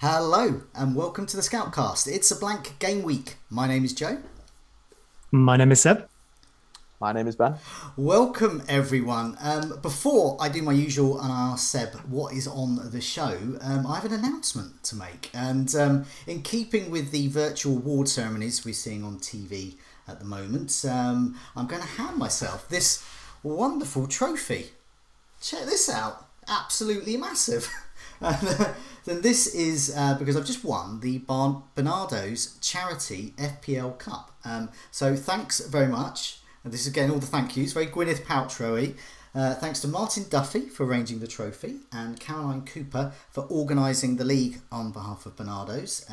Hello and welcome to the Scoutcast. It's a blank game week. My name is Joe. My name is Seb. My name is Ben. Welcome everyone. Before I do my usual and I ask Seb what is on the show, I have an announcement to make. And in keeping with the virtual award ceremonies we're seeing on TV at the moment, I'm going to hand myself this wonderful trophy. Check this out. Absolutely massive. Then this is because I've just won the Bernardo's Charity FPL Cup. So thanks very much. And this is again all the thank yous, very Gwyneth Paltrow-y. Thanks to Martin Duffy for arranging the trophy and Caroline Cooper for organising the league on behalf of Bernardo's.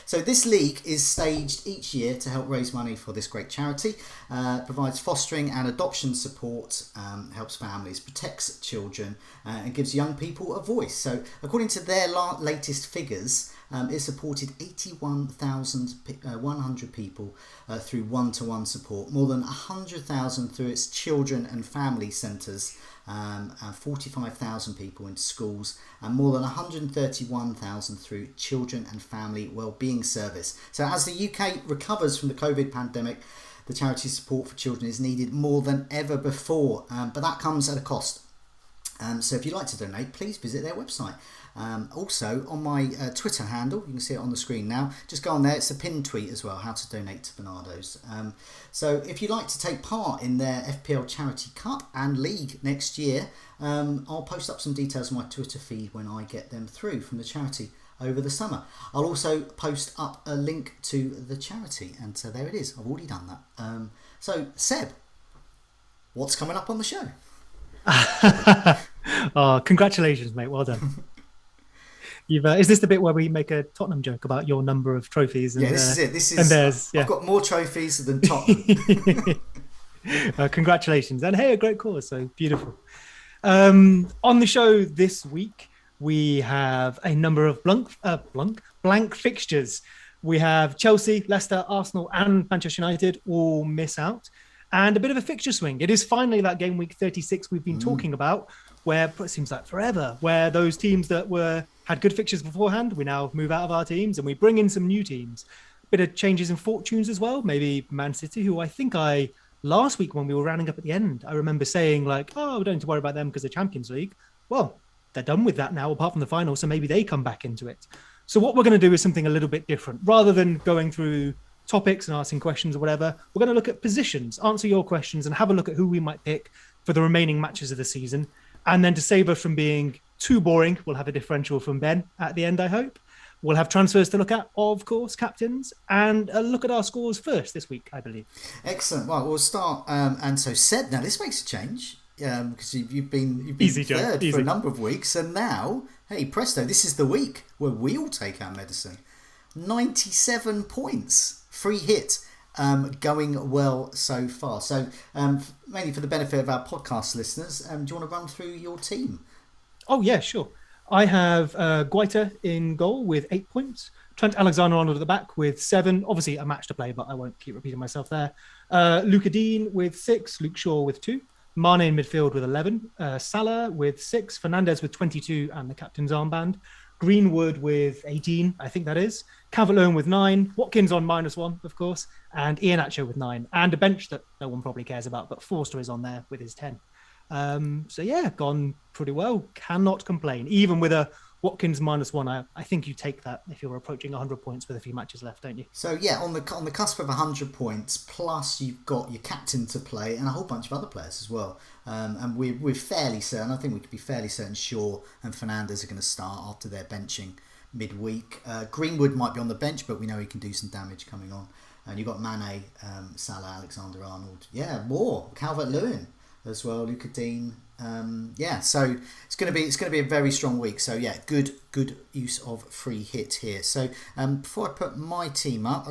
So this league is staged each year to help raise money for this great charity, provides fostering and adoption support, helps families, protects children and gives young people a voice. So according to their latest figures, it supported 81,100 people through one-to-one support, more than 100,000 through its children and family centres, and 45,000 people in schools, and more than 131,000 through children and family wellbeing service. So as the UK recovers from the COVID pandemic, the charity support for children is needed more than ever before, but that comes at a cost. So if you'd like to donate, please visit their website. Also on my Twitter handle, you can see it on the screen now, just go on there, it's a pinned tweet as well, how to donate to Bernardo's. So if you'd like to take part in their FPL Charity Cup and League next year, I'll post up some details on my Twitter feed when I get them through from the charity over the summer. I'll also post up a link to the charity, and so there it is, I've already done that. So Seb, what's coming up on the show? Oh, congratulations, mate. Well done. Is this the bit where we make a Tottenham joke about your number of trophies? And, yeah, this is it. This is. And theirs. Yeah. I've got more trophies than Tottenham. Congratulations. And hey, a great cause. So beautiful. On the show this week, we have a number of blank fixtures. We have Chelsea, Leicester, Arsenal, and Manchester United all miss out. And a bit of a fixture swing. It is finally that game week 36 we've been talking about, where it seems like forever, where those teams that had good fixtures beforehand, we now move out of our teams and we bring in some new teams. Bit of changes in fortunes as well. Maybe Man City, who I think last week when we were rounding up at the end, I remember saying like, oh, we don't need to worry about them because of Champions League. Well, they're done with that now, apart from the final, so maybe they come back into it. So what we're going to do is something a little bit different. Rather than going through topics and asking questions or whatever, we're going to look at positions, answer your questions and have a look at who we might pick for the remaining matches of the season. And then to save us from being too boring, we'll have a differential from Ben at the end, I hope. We'll have transfers to look at, of course, captains, and a look at our scores first this week, I believe. Excellent. Well, we'll start. And so Seb, now this makes a change because you've been Easy, third Joe. for a number of weeks, and now, hey, presto, this is the week where we all take our medicine. 97 points. Free hit, going well so far. So mainly for the benefit of our podcast listeners, do you want to run through your team? Oh, yeah, sure. I have Guaita in goal with 8 points. Trent Alexander-Arnold at the back with 7. Obviously, a match to play, but I won't keep repeating myself there. Luca Dean with 6. Luke Shaw with 2. Mane in midfield with 11. Salah with 6. Fernandez with 22 and the captain's armband. Greenwood with 18, I think that is. Calvert-Lewin with 9. Watkins on -1, of course. And Iheanacho with 9. And a bench that no one probably cares about, but Forster is on there with his 10. So yeah, gone pretty well. Cannot complain. Even with a Watkins -1, I think you take that if you're approaching 100 points with a few matches left, don't you? So yeah, on the cusp of 100 points, plus you've got your captain to play and a whole bunch of other players as well. And we're fairly certain, I think we could be fairly certain Shaw and Fernandez are going to start after their benching midweek. Greenwood might be on the bench, but we know he can do some damage coming on. And you've got Mane, Salah, Alexander-Arnold. Yeah, more. Calvert-Lewin as well, Luca Dean. So it's going to be a very strong week. So yeah, good use of free hit here. So before I put my team up,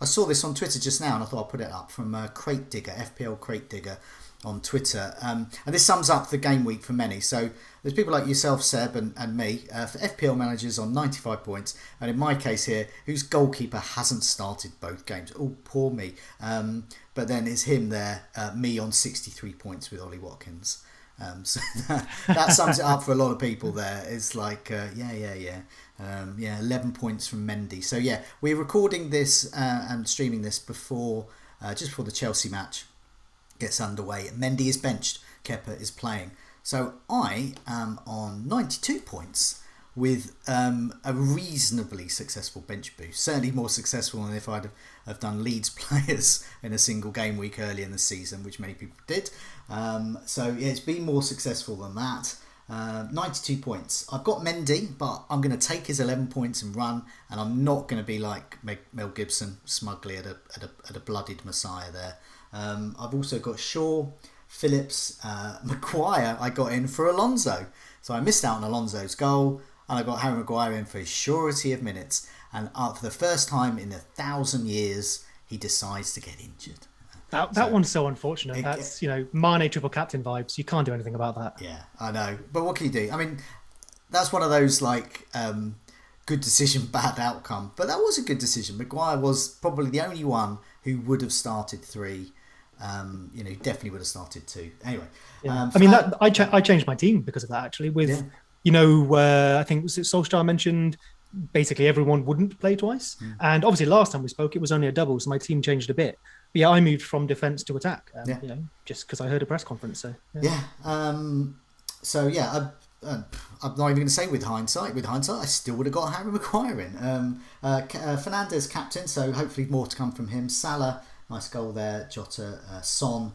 I saw this on Twitter just now, and I thought I'd put it up from Crate Digger, FPL Crate Digger on Twitter. And this sums up the game week for many. So there's people like yourself, Seb, and me, for FPL managers on 95 points. And in my case here, whose goalkeeper hasn't started both games. Oh, poor me. But then it's him there, me on 63 points with Ollie Watkins. So that sums it up for a lot of people there. It's like, 11 points from Mendy. So yeah, we're recording this and streaming this before, just before the Chelsea match gets underway. Mendy is benched, Kepa is playing. So I am on 92 points with a reasonably successful bench boost. Certainly more successful than if I'd have done Leeds players in a single game week early in the season, which many people did. So yeah, it's been more successful than that. 92 points. I've got Mendy, but I'm going to take his 11 points and run, and I'm not going to be like Mel Gibson smugly at a bloodied Messiah there. I've also got Shaw, Phillips, Maguire I got in for Alonso. So I missed out on Alonso's goal, and I got Harry Maguire in for his surety of minutes. And for the first time in 1,000 years, he decides to get injured. That one's so unfortunate. That's, Mane triple captain vibes. You can't do anything about that. Yeah, I know. But what can you do? I mean, that's one of those good decision, bad outcome. But that was a good decision. Maguire was probably the only one who would have started 3. Definitely would have started 2. Anyway. Yeah. I changed my team because of that, actually. I think was it Solskjaer mentioned basically everyone wouldn't play twice. And obviously last time we spoke, it was only a double, so my team changed a bit. But yeah, I moved from defence to attack, just because I heard a press conference. So I'm not even going to say with hindsight. With hindsight, I still would have got Harry Maguire in. Fernandes captain, so hopefully more to come from him. Salah, nice goal there. Jota, Son,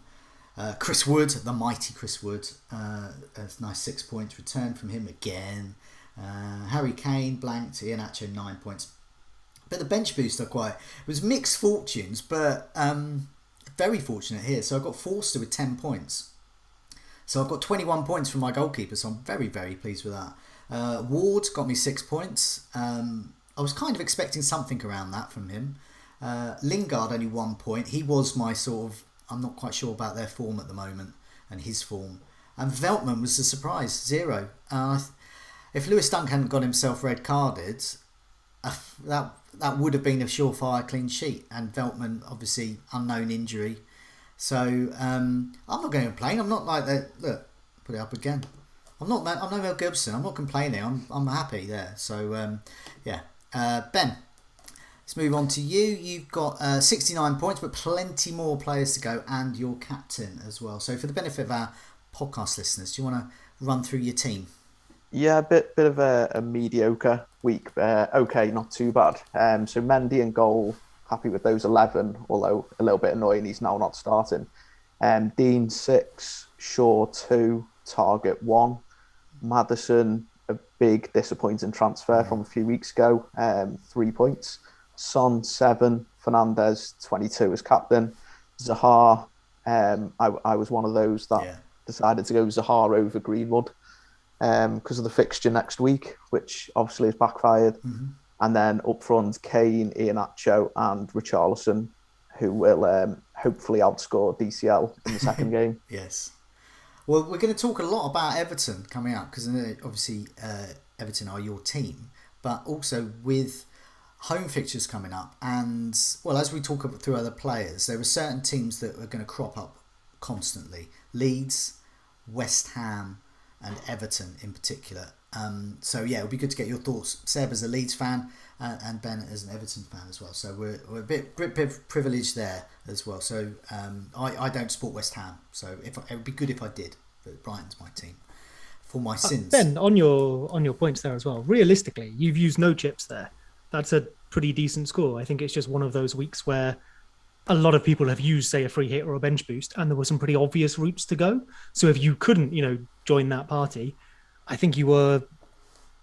Chris Wood, the mighty Chris Wood, a nice 6 points return from him again. Harry Kane blanked. Iheanacho 9 points. But the bench boost it was mixed fortunes, but very fortunate here. So I got Forster with 10 points. So I've got 21 points from my goalkeeper, so I'm very, very pleased with that. Ward got me 6 points. I was kind of expecting something around that from him. Lingard only 1 point. He was my I'm not quite sure about their form at the moment and his form. And Veltman was a surprise, 0. If Lewis Dunk hadn't got himself red carded, that would have been a surefire clean sheet. And Veltman, obviously, unknown injury. So I'm not going to complain. I'm not like that. Look, put it up again. I'm no Mel Gibson. I'm not complaining. I'm happy there. So Ben, let's move on to you. You've got 69 points, but plenty more players to go, and your captain as well. So for the benefit of our podcast listeners, do you want to run through your team? Yeah, a bit of a mediocre week. Okay, not too bad. So Mendy in goal, happy with those 11, although a little bit annoying he's now not starting. Dean 6, Shaw 2, Target 1. Maddison, a big disappointing transfer from a few weeks ago, 3 points. Son 7, Fernandes 22 as captain. Zaha, I was one of those that decided to go Zaha over Greenwood because of the fixture next week, which obviously has backfired. And then up front, Kane, Iheanacho and Richarlison, who will hopefully outscore DCL in the second game. Yes. Well, we're going to talk a lot about Everton coming up because obviously Everton are your team, but also with home fixtures coming up. And, well, as we talk through other players, there are certain teams that are going to crop up constantly. Leeds, West Ham and Everton in particular. So yeah, it would be good to get your thoughts. Seb as a Leeds fan and Ben as an Everton fan as well. So we're a bit privileged there as well. So I don't support West Ham. So it would be good if I did. But Brighton's my team for my sins. Ben, on your points there as well. Realistically, you've used no chips there. That's a pretty decent score. I think it's just one of those weeks where a lot of people have used, say, a free hit or a bench boost, and there were some pretty obvious routes to go. So if you couldn't, join that party, I think you were,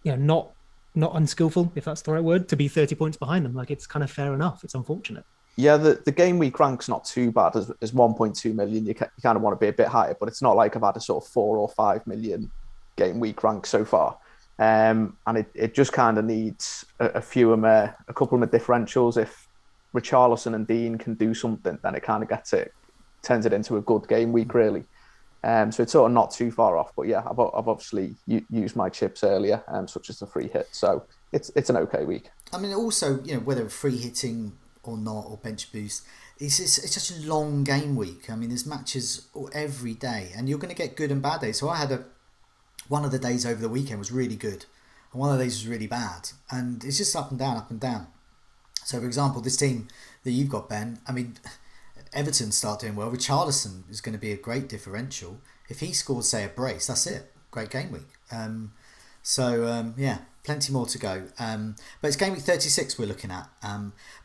not unskillful, if that's the right word, to be 30 points behind them. Like, it's kind of fair enough. It's unfortunate. Yeah, the game week rank's not too bad. As 1.2 million, you kind of want to be a bit higher, but it's not like I've had a sort of 4 or 5 million game week rank so far. And it just kind of needs a couple of differentials. If Richarlison and Dean can do something, then it kind of turns it into a good game week, really. So it's sort of not too far off. But yeah, I've obviously used my chips earlier, such as the free hit. So it's an okay week. I mean, also, whether free hitting or not, or bench boost, it's such a long game week. I mean, there's matches every day, and you're going to get good and bad days. So I had one of the days over the weekend was really good, and one of the days was really bad, and it's just up and down, up and down. So, for example, this team that you've got, Ben, I mean, Everton start doing well. Richarlison is going to be a great differential. If he scores, say, a brace, that's it. Great game week. Yeah, plenty more to go. But it's game week 36 we're looking at.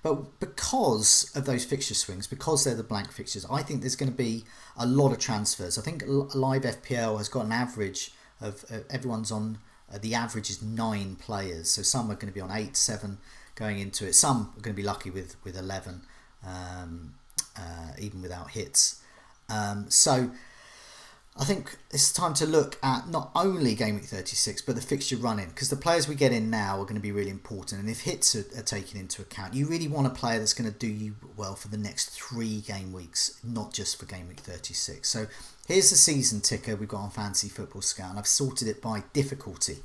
But because of those fixture swings, because they're the blank fixtures, I think there's going to be a lot of transfers. I think Live FPL has got an average of everyone's on. The average is 9 players. So some are going to be on 8, 7 going into it. Some are going to be lucky with 11, even without hits. So I think it's time to look at not only game week 36 but the fixture run-in, because the players we get in now are going to be really important, and if hits are taken into account, you really want a player that's going to do you well for the next 3 game weeks, not just for game week 36. So here's the season ticker we've got on Fantasy Football Scout, and I've sorted it by difficulty,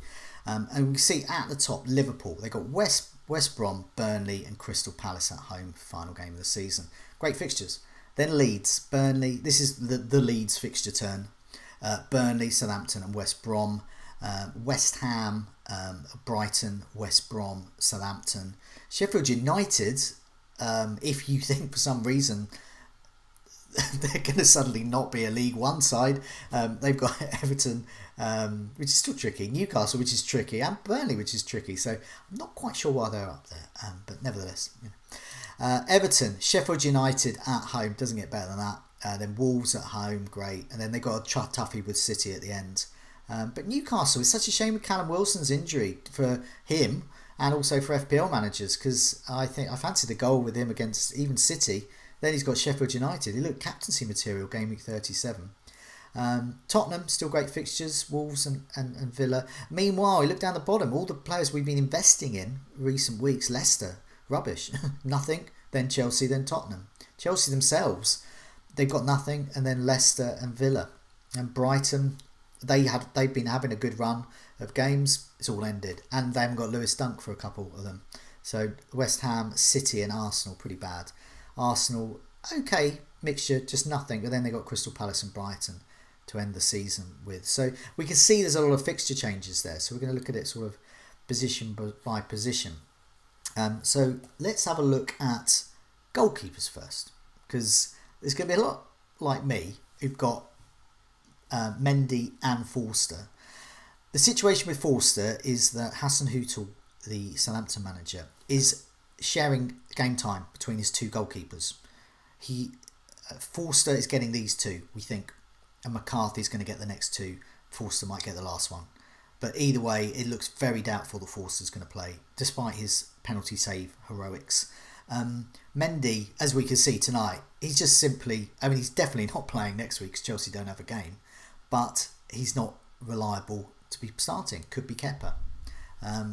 and we can see at the top Liverpool. They got West Brom, Burnley and Crystal Palace at home for final game of the season. Great fixtures. Then Leeds, Burnley, this is the Leeds fixture turn. Burnley, Southampton and West Brom, West Ham, Brighton, West Brom, Southampton, Sheffield United. If you think for some reason they're going to suddenly not be a League One side, they've got Everton, which is still tricky, Newcastle, which is tricky, and Burnley, which is tricky. So I'm not quite sure why they're up there, but nevertheless, Everton, Sheffield United at home, doesn't get better than that. Then Wolves at home, great. And then they got a toughie with City at the end. But Newcastle, it's such a shame with Callum Wilson's injury for him and also for FPL managers, because I think I fancied the goal with him against even City. Then he's got Sheffield United. He looked captaincy material game week 37. Tottenham, still great fixtures, Wolves and Villa. Meanwhile, you look down the bottom, all the players we've been investing in recent weeks, Leicester, rubbish, nothing. Then Chelsea, then Tottenham. Chelsea themselves, they've got nothing, and then Leicester and Villa. And Brighton, they've been having a good run of games. It's all ended, and they haven't got Lewis Dunk for a couple of them. So West Ham, City and Arsenal, pretty bad. Arsenal, okay, mixture, just nothing. But then they got Crystal Palace and Brighton to end the season with. So we can see there's a lot of fixture changes there. So we're going to look at it sort of position by position. So let's have a look at goalkeepers first, because there's going to be a lot like me who've got Mendy and Forster. The situation with Forster is that Hassan Hüttl, the Southampton manager, is sharing game time between his 2 goalkeepers. Forster is getting these 2, we think, and McCarthy's going to get the next 2. Forster might get the last one. But either way, it looks very doubtful that Forster's going to play, despite his penalty save heroics. Mendy, as we can see tonight, he's just simply, I mean, he's definitely not playing next week because Chelsea don't have a game, but he's not reliable to be starting. Could be Kepa.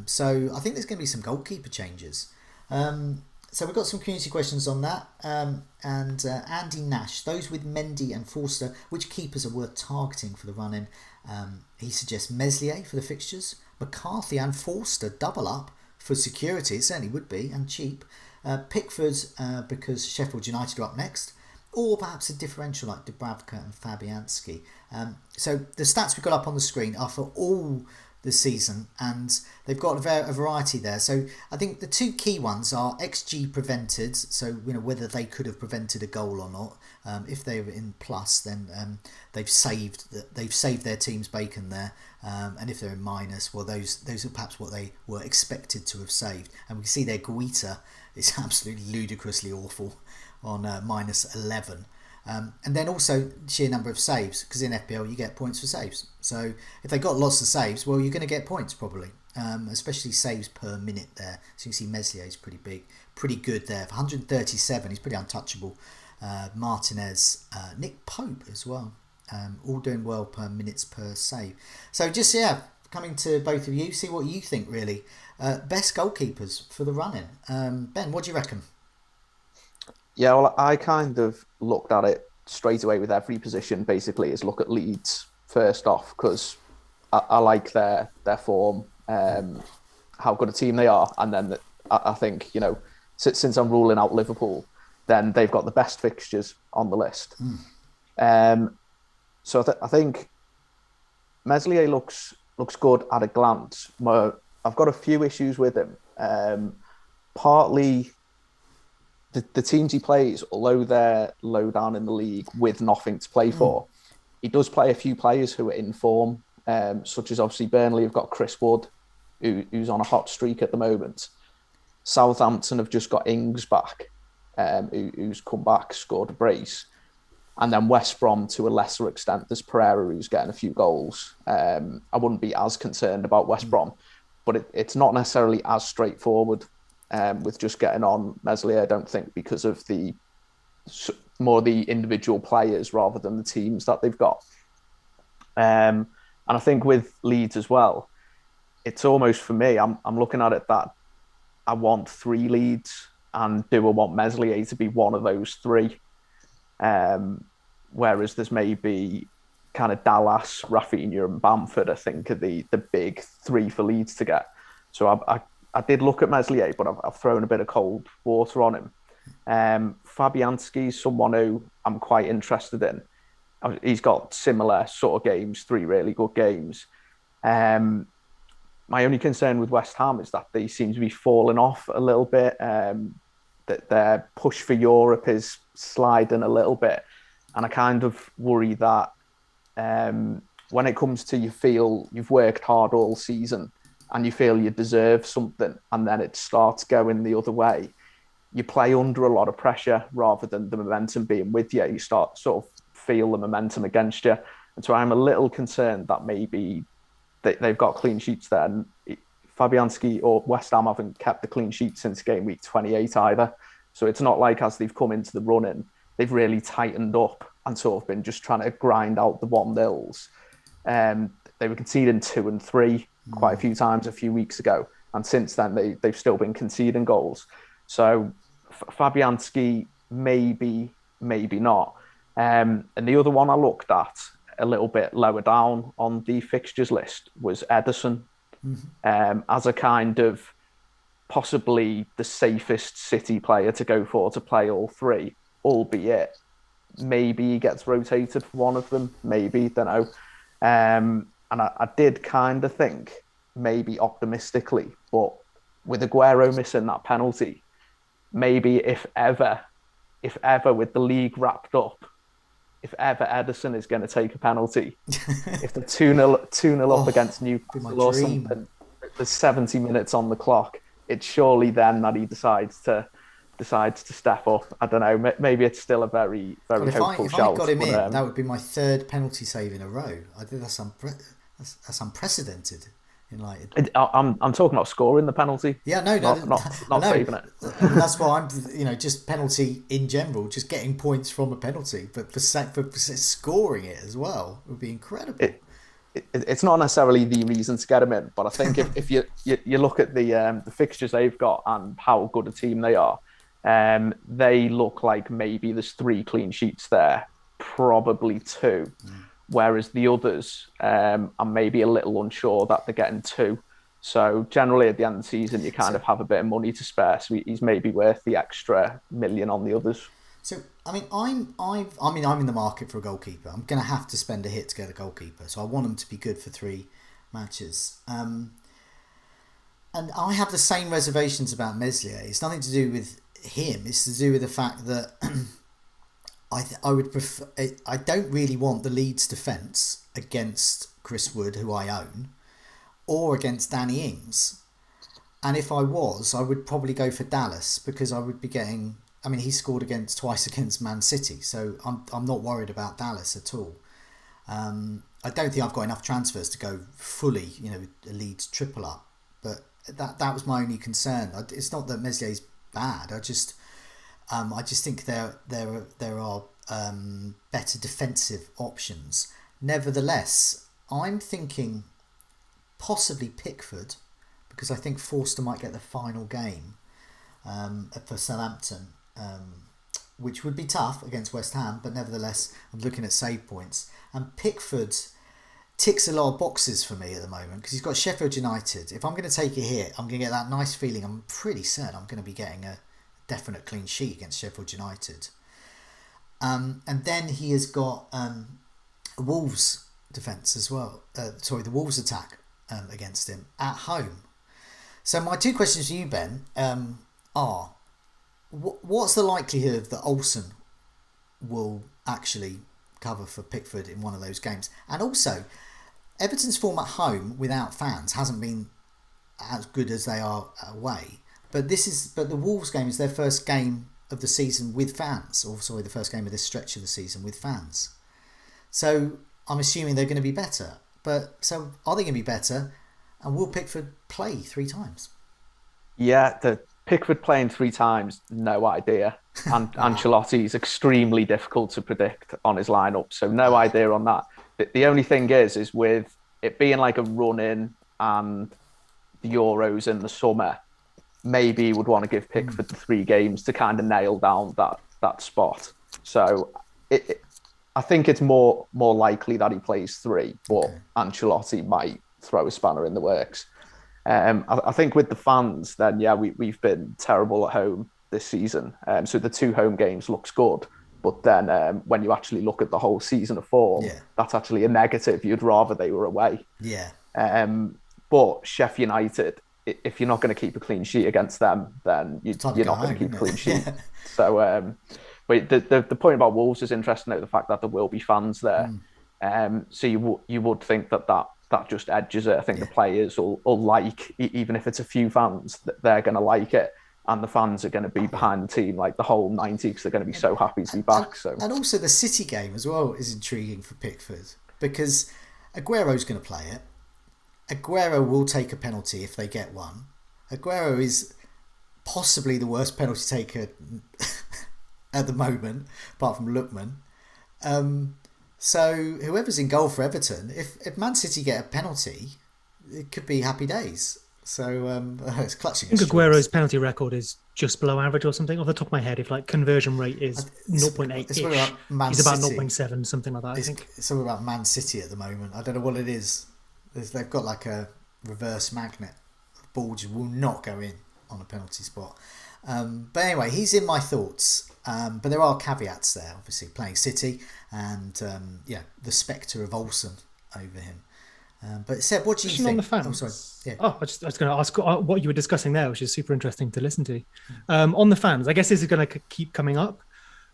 So I think there's going to be some goalkeeper changes. So we've got some community questions on that. And Andy Nash, those with Mendy and Forster, which keepers are worth targeting for the run-in? He suggests Meslier for the fixtures, McCarthy and Forster double up for security. It certainly would be, and cheap. Pickford, because Sheffield United are up next, or perhaps a differential like Dubravka and Fabianski. So the stats we've got up on the screen are for all the season, and they've got a variety there. So I think the 2 key ones are XG prevented, so whether they could have prevented a goal or not. If they were in plus, then they've saved their team's bacon there, and if they're in minus, well, those are perhaps what they were expected to have saved. And we can see their Guita is absolutely ludicrously awful on minus 11. And then also sheer number of saves, because in FPL you get points for saves. So if they got lots of saves, well, you're going to get points probably, especially saves per minute there. So you can see Meslier is pretty good there. For 137, he's pretty untouchable. Martinez, Nick Pope as well, all doing well per minutes per save. So just coming to both of you, see what you think really. Best goalkeepers for the run-in. Ben, what do you reckon? Yeah, well, I kind of looked at it straight away with every position, basically, is look at Leeds first off, because I like their form, how good a team they are. And then I think, since I'm ruling out Liverpool, then they've got the best fixtures on the list. So I think Meslier looks good at a glance. I've got a few issues with him. Partly the teams he plays, although they're low down in the league with nothing to play for, he does play a few players who are in form, such as obviously Burnley have got Chris Wood, who's on a hot streak at the moment. Southampton have just got Ings back, who's come back, scored a brace. And then West Brom, to a lesser extent, there's Pereira, who's getting a few goals. I wouldn't be as concerned about West Brom, but it's not necessarily as straightforward with just getting on Meslier, I don't think, because of the more the individual players rather than the teams that they've got. And I think with Leeds as well, it's almost, for me, I'm looking at it that I want 3 Leeds, and do I want Meslier to be one of those 3? Whereas there's maybe kind of Dallas, Rafinha and Bamford, I think, are the big 3 for Leeds to get. So I did look at Meslier, but I've thrown a bit of cold water on him. Fabianski's someone who I'm quite interested in. He's got similar sort of games, 3 really good games. My only concern with West Ham is that they seem to be falling off a little bit. That their push for Europe is sliding a little bit. And I kind of worry that when it comes to, you feel you've worked hard all season and you feel you deserve something, and then it starts going the other way, you play under a lot of pressure rather than the momentum being with you. You start sort of feel the momentum against you. And so I'm a little concerned that maybe they've got clean sheets there. And Fabianski or West Ham haven't kept the clean sheet since game week 28 either. So it's not like as they've come into the run-in, they've really tightened up and sort of been just trying to grind out the 1-0s. They were conceding 2 and 3 quite a few times a few weeks ago. And since then, they've still been conceding goals. So Fabianski, maybe not. And the other one I looked at a little bit lower down on the fixtures list was Ederson, as a kind of possibly the safest City player to go for to play all 3, albeit maybe he gets rotated for one of them, maybe, don't know. And I did kind of think, maybe optimistically, but with Aguero missing that penalty, maybe if ever with the league wrapped up, if ever Ederson is going to take a penalty, if they're 2-0 up against Newcastle or something, there's 70 minutes on the clock, it's surely then that he decides to step up. I don't know, maybe it's still a very, very hopeful shout. If I got him in, that would be my 3rd penalty save in a row. I think that's unprecedented. I'm talking about scoring the penalty. Yeah, not saving it. That's why I'm, just penalty in general, just getting points from a penalty, but for scoring it as well would be incredible. It's not necessarily the reason to get them in, but I think if you look at the fixtures they've got and how good a team they are, they look like maybe there's 3 clean sheets there, probably 2. Whereas the others, I'm maybe a little unsure that they're getting 2. So generally at the end of the season, you kind of have a bit of money to spare. So he's maybe worth the extra million on the others. So I'm in the market for a goalkeeper. I'm going to have to spend a hit to get a goalkeeper. So I want him to be good for 3 matches. And I have the same reservations about Meslier. It's nothing to do with him. It's to do with the fact that I would prefer. I don't really want the Leeds defence against Chris Wood, who I own, or against Danny Ings. And if I would probably go for Dallas, because I would be getting. I mean, he scored twice against Man City, so I'm not worried about Dallas at all. I don't think I've got enough transfers to go fully, a Leeds triple up. But that was my only concern. It's not that Meslier's bad. I just think there are better defensive options. Nevertheless, I'm thinking possibly Pickford, because I think Forster might get the final game for Southampton, which would be tough against West Ham, but nevertheless, I'm looking at save points. And Pickford ticks a lot of boxes for me at the moment, because he's got Sheffield United. If I'm going to take a hit, I'm going to get that nice feeling. I'm pretty certain I'm going to be getting a definite clean sheet against Sheffield United. And then he has got Wolves defence as well. The Wolves attack against him at home. So my two questions to you, Ben, are what's the likelihood that Olsen will actually cover for Pickford in one of those games? And also, Everton's form at home without fans hasn't been as good as they are away. But the Wolves game is their first game of the season with fans, the first game of this stretch of the season with fans. So I'm assuming they're going to be better. But so are they going to be better? And will Pickford play 3 times? Yeah, the Pickford playing 3 times, no idea. And Ancelotti is extremely difficult to predict on his lineup, so no idea on that. The only thing is with it being like a run-in and the Euros in the summer, maybe he would want to give Pickford the 3 games to kind of nail down that spot. So I think it's more likely that he plays 3, but Ancelotti might throw a spanner in the works. I think with the fans, then we've been terrible at home this season. So the 2 home games looks good, but then when you actually look at the whole season of form, that's actually a negative. You'd rather they were away. Yeah. But Sheffield United, if you're not going to keep a clean sheet against them, then you're not going to keep a clean sheet. Yeah. So, but the point about Wolves is interesting. Though, the fact that there will be fans there. So you would think that just edges it. I think the players will like, even if it's a few fans, that they're going to like it. And the fans are going to be behind the team like the whole 90 because they're going to be so happy to be back. And also the City game as well is intriguing for Pickford because Aguero's going to play it. Aguero will take a penalty if they get one. Aguero is possibly the worst penalty taker at the moment, apart from Lookman. So whoever's in goal for Everton, if Man City get a penalty, it could be happy days. So it's clutching. I think Aguero's penalty record is just below average or something. Off the top of my head, if like conversion rate is 0.8, he's about 0.7, something like that. I think it's something about Man City at the moment. I don't know what it is. They've got like a reverse magnet. The ball just will not go in on a penalty spot. But anyway, he's in my thoughts. But there are caveats there. Obviously, playing City and the spectre of Olsen over him. But Seb, what do you think? On the fans. Oh, sorry. Yeah. I was going to ask what you were discussing there, which is super interesting to listen to. On the fans, I guess this is going to keep coming up.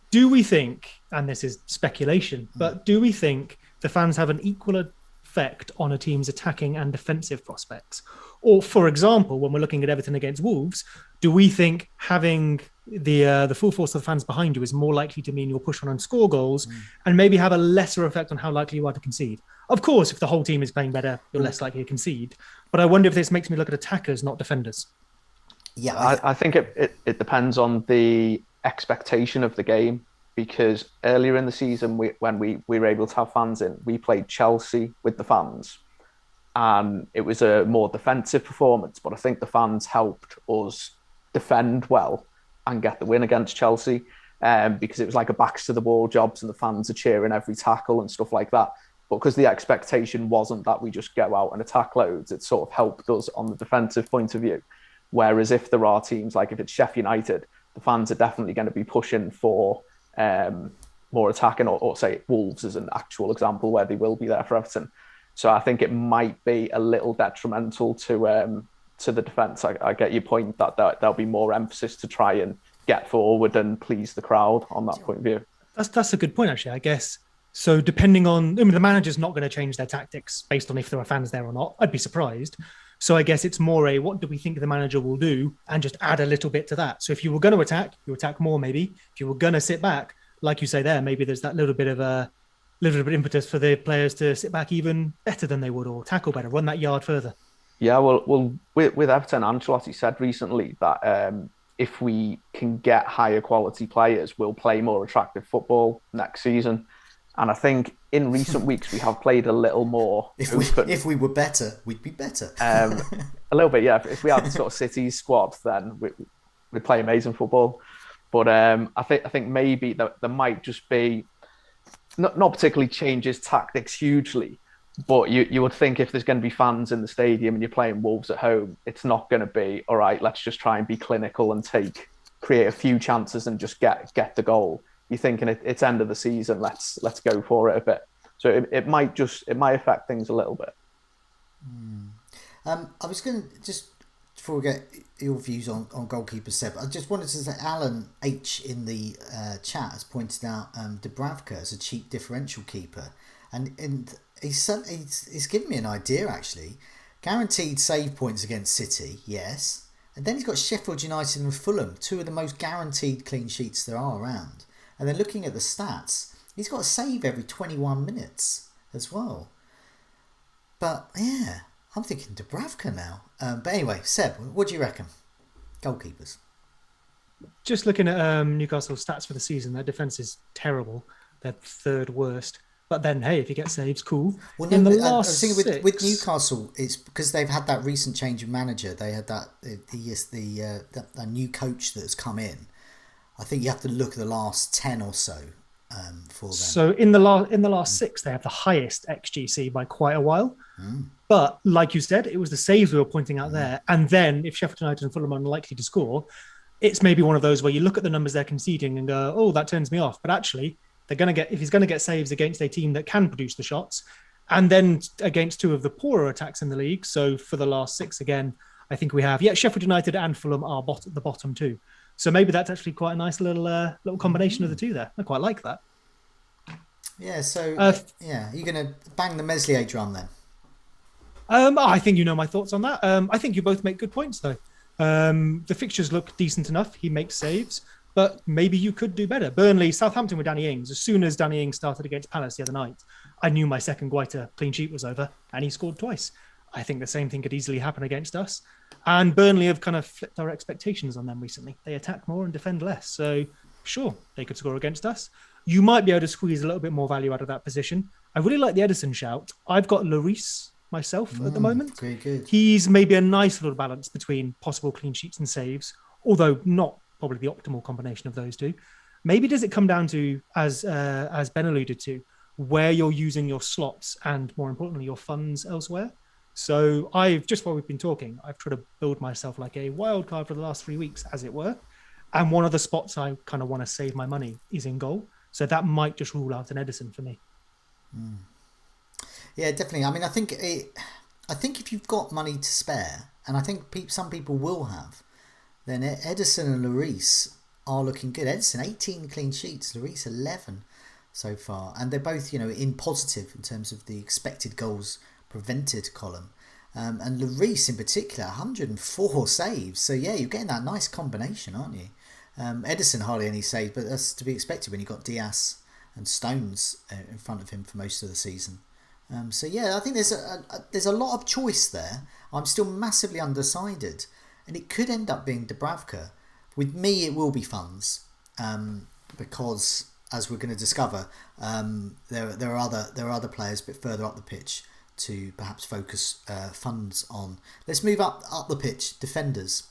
Do we think, and this is speculation, but do we think the fans have an equal effect on a team's attacking and defensive prospects? Or, for example, when we're looking at Everton against Wolves, do we think having the full force of the fans behind you is more likely to mean you'll push on and score goals and maybe have a lesser effect on how likely you are to concede? Of course, if the whole team is playing better, you're less likely to concede. But I wonder if this makes me look at attackers, not defenders. Yeah, I think it depends on the expectation of the game. Because earlier in the season, when we were able to have fans in, we played Chelsea with the fans. And it was a more defensive performance. But I think the fans helped us defend well and get the win against Chelsea. Because it was like a backs to the wall jobs and the fans are cheering every tackle and stuff like that. But because the expectation wasn't that we just go out and attack loads, it sort of helped us on the defensive point of view. Whereas if there are teams, like if it's Sheffield United, the fans are definitely going to be pushing for more attacking, or say Wolves as an actual example where they will be there for Everton. So I think it might be a little detrimental to the defence. I get your point that there'll be more emphasis to try and get forward and please the crowd on that point of view. That's a good point, actually, I guess. So depending on, the manager's not going to change their tactics based on if there are fans there or not. I'd be surprised. So I guess it's more what do we think the manager will do, and just add a little bit to that. So if you were going to attack, you attack more maybe. If you were going to sit back, like you say there, maybe there's that little bit of impetus for the players to sit back even better than they would, or tackle better, run that yard further. Yeah, well, with Everton, Ancelotti said recently that if we can get higher quality players, we'll play more attractive football next season. And I think in recent weeks we have played a little more. If we were better, we'd be better. A little bit, yeah. If we had the sort of City squad, then we'd play amazing football. But I think maybe there might just be not particularly changes tactics hugely, but you would think if there's going to be fans in the stadium and you're playing Wolves at home, it's not going to be all right. Let's just try and be clinical and take create a few chances and just get the goal. You're thinking it's end of the season. Let's go for it a bit. So it might affect things a little bit. I was going to just, before we get your views on goalkeeper, Seb, I just wanted to say Alan H in the chat has pointed out Dubravka as a cheap differential keeper, and he's given me an idea actually. Guaranteed save points against City, yes, and then he's got Sheffield United and Fulham, two of the most guaranteed clean sheets there are around. And then looking at the stats, he's got a save every 21 minutes as well. But yeah, I'm thinking Dubravka now. But anyway, Seb, what do you reckon? Goalkeepers. Just looking at Newcastle's stats for the season, their defence is terrible. They're third worst. But then, hey, if you get saves, cool. Well, no, I was thinking with Newcastle, it's because they've had that recent change of manager. They had that the new coach that has come in. I think you have to look at the last 10 or so for them. So in the last 6, they have the highest XGC by quite a while. But like you said, it was the saves we were pointing out there. And then if Sheffield United and Fulham are unlikely to score, it's maybe one of those where you look at the numbers they're conceding and go, oh, that turns me off. But actually, if he's going to get saves against a team that can produce the shots, and then against two of the poorer attacks in the league. So for the last 6 again, I think we have, Sheffield United and Fulham are the bottom 2. So maybe that's actually quite a nice little combination of the two there. I quite like that. Yeah, so you're going to bang the Meslier drum then? I think you know my thoughts on that. I think you both make good points though. The fixtures look decent enough. He makes saves, but maybe you could do better. Burnley, Southampton with Danny Ings. As soon as Danny Ings started against Palace the other night, I knew my second Guaita clean sheet was over, and he scored twice. I think the same thing could easily happen against us. And Burnley have kind of flipped our expectations on them recently. They attack more and defend less. So sure, they could score against us. You might be able to squeeze a little bit more value out of that position. I really like the Edison shout. I've got Lloris myself at the moment. Very good. He's maybe a nice little balance between possible clean sheets and saves, although not probably the optimal combination of those two. Maybe does it come down to, as Ben alluded to, where you're using your slots and more importantly, your funds elsewhere? So while we've been talking, I've tried to build myself like a wild card for the last 3 weeks, as it were. And one of the spots I kind of want to save my money is in goal. So that might just rule out an Edison for me. Yeah, definitely. I mean, I think if you've got money to spare, and I think some people will have, then Edison and Lloris are looking good. Edison, 18 clean sheets. Lloris, 11 so far. And they're both, in positive in terms of the expected goals prevented column. And Lloris in particular, 104 saves. So yeah, you're getting that nice combination, aren't you? Edison hardly any saves, but that's to be expected when you've got Diaz and Stones in front of him for most of the season. So yeah, I think there's a lot of choice there. I'm still massively undecided, and it could end up being Dubravka. With me, it will be funds, because as we're going to discover, there are other players a bit further up the pitch to perhaps focus funds on. Let's move up the pitch, defenders.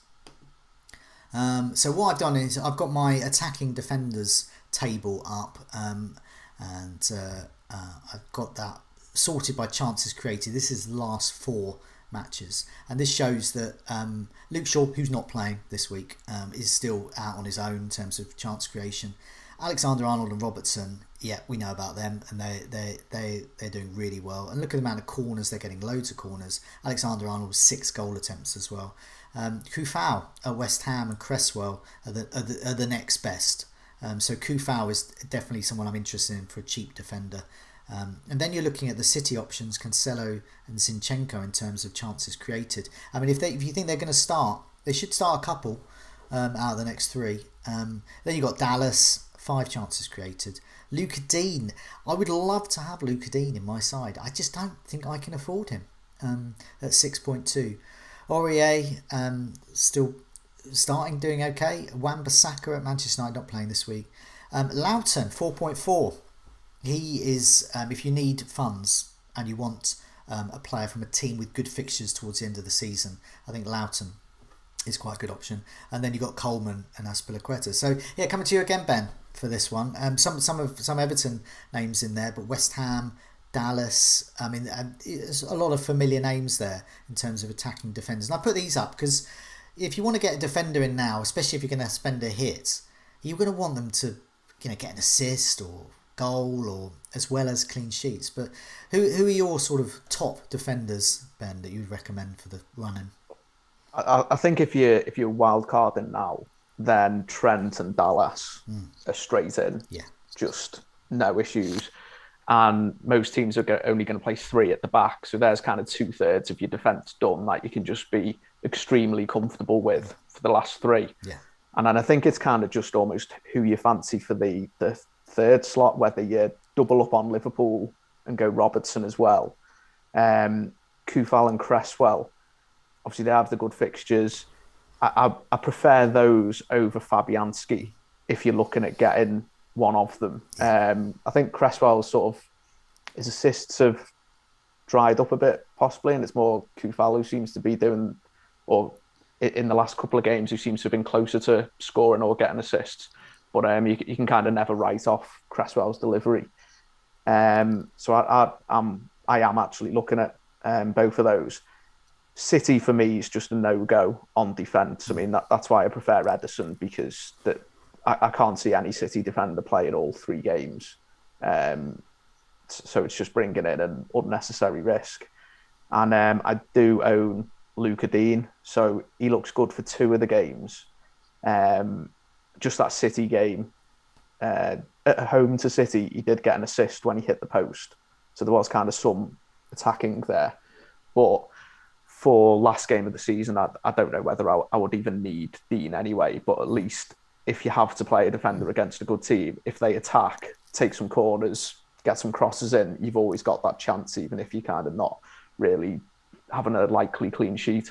So what I've done is I've got my attacking defenders table up, and I've got that sorted by chances created. This is the last 4 matches, and this shows that Luke Shaw, who's not playing this week, is still out on his own in terms of chance creation. Alexander-Arnold and Robertson, yeah, we know about them, and they're doing really well. And look at the amount of corners they're getting, loads of corners. Alexander-Arnold with 6 goal attempts as well. Kufau at West Ham and Cresswell are the next best. So Kufau is definitely someone I'm interested in for a cheap defender. And then you're looking at the City options, Cancelo and Zinchenko in terms of chances created. I mean, if you think they're going to start, they should start a couple out of the next 3. Then you've got Dallas, 5 chances created. Luca Dean, I would love to have Luca Dean in my side. I just don't think I can afford him at 6.2. Aurier, still starting, doing okay. Wan-Bissaka at Manchester United, not playing this week. Loughton, 4.4. He is, if you need funds and you want a player from a team with good fixtures towards the end of the season, I think Loughton is quite a good option. And then you've got Coleman and Azpilicueta. So yeah, coming to you again, Ben, for this one. Some Everton names in there, but West Ham, Dallas. I mean, there's a lot of familiar names there in terms of attacking defenders. And I put these up because if you want to get a defender in now, especially if you're going to spend a hit, you're going to want them to, get an assist or goal, or as well as clean sheets. But who are your sort of top defenders, Ben, that you'd recommend for the running? I think if you're wild carding now, then Trent and Dallas are straight in. Yeah, just no issues. And most teams are only going to play 3 at the back, so there's kind of 2/3 of your defence done that you can just be extremely comfortable with for the last 3. Yeah. And then I think it's kind of just almost who you fancy for the third slot, whether you double up on Liverpool and go Robertson as well. Kufal and Cresswell, obviously they have the good fixtures. I prefer those over Fabianski if you're looking at getting one of them. I think Cresswell's sort of, his assists have dried up a bit possibly, and it's more Kufal who seems to be doing, or in the last couple of games, who seems to have been closer to scoring or getting assists. But you can kind of never write off Cresswell's delivery. So I am actually looking at both of those. City for me is just a no-go on defence. I mean, that's why I prefer Ederson, because I can't see any City defender playing all 3 games. So it's just bringing in an unnecessary risk. And I do own Luca Dean, so he looks good for 2 of the games. Just that City game, at home to City, he did get an assist when he hit the post. So there was kind of some attacking there. But for last game of the season, I don't know whether I would even need Dean anyway, but at least if you have to play a defender against a good team, if they attack, take some corners, get some crosses in, you've always got that chance, even if you're kind of not really having a likely clean sheet.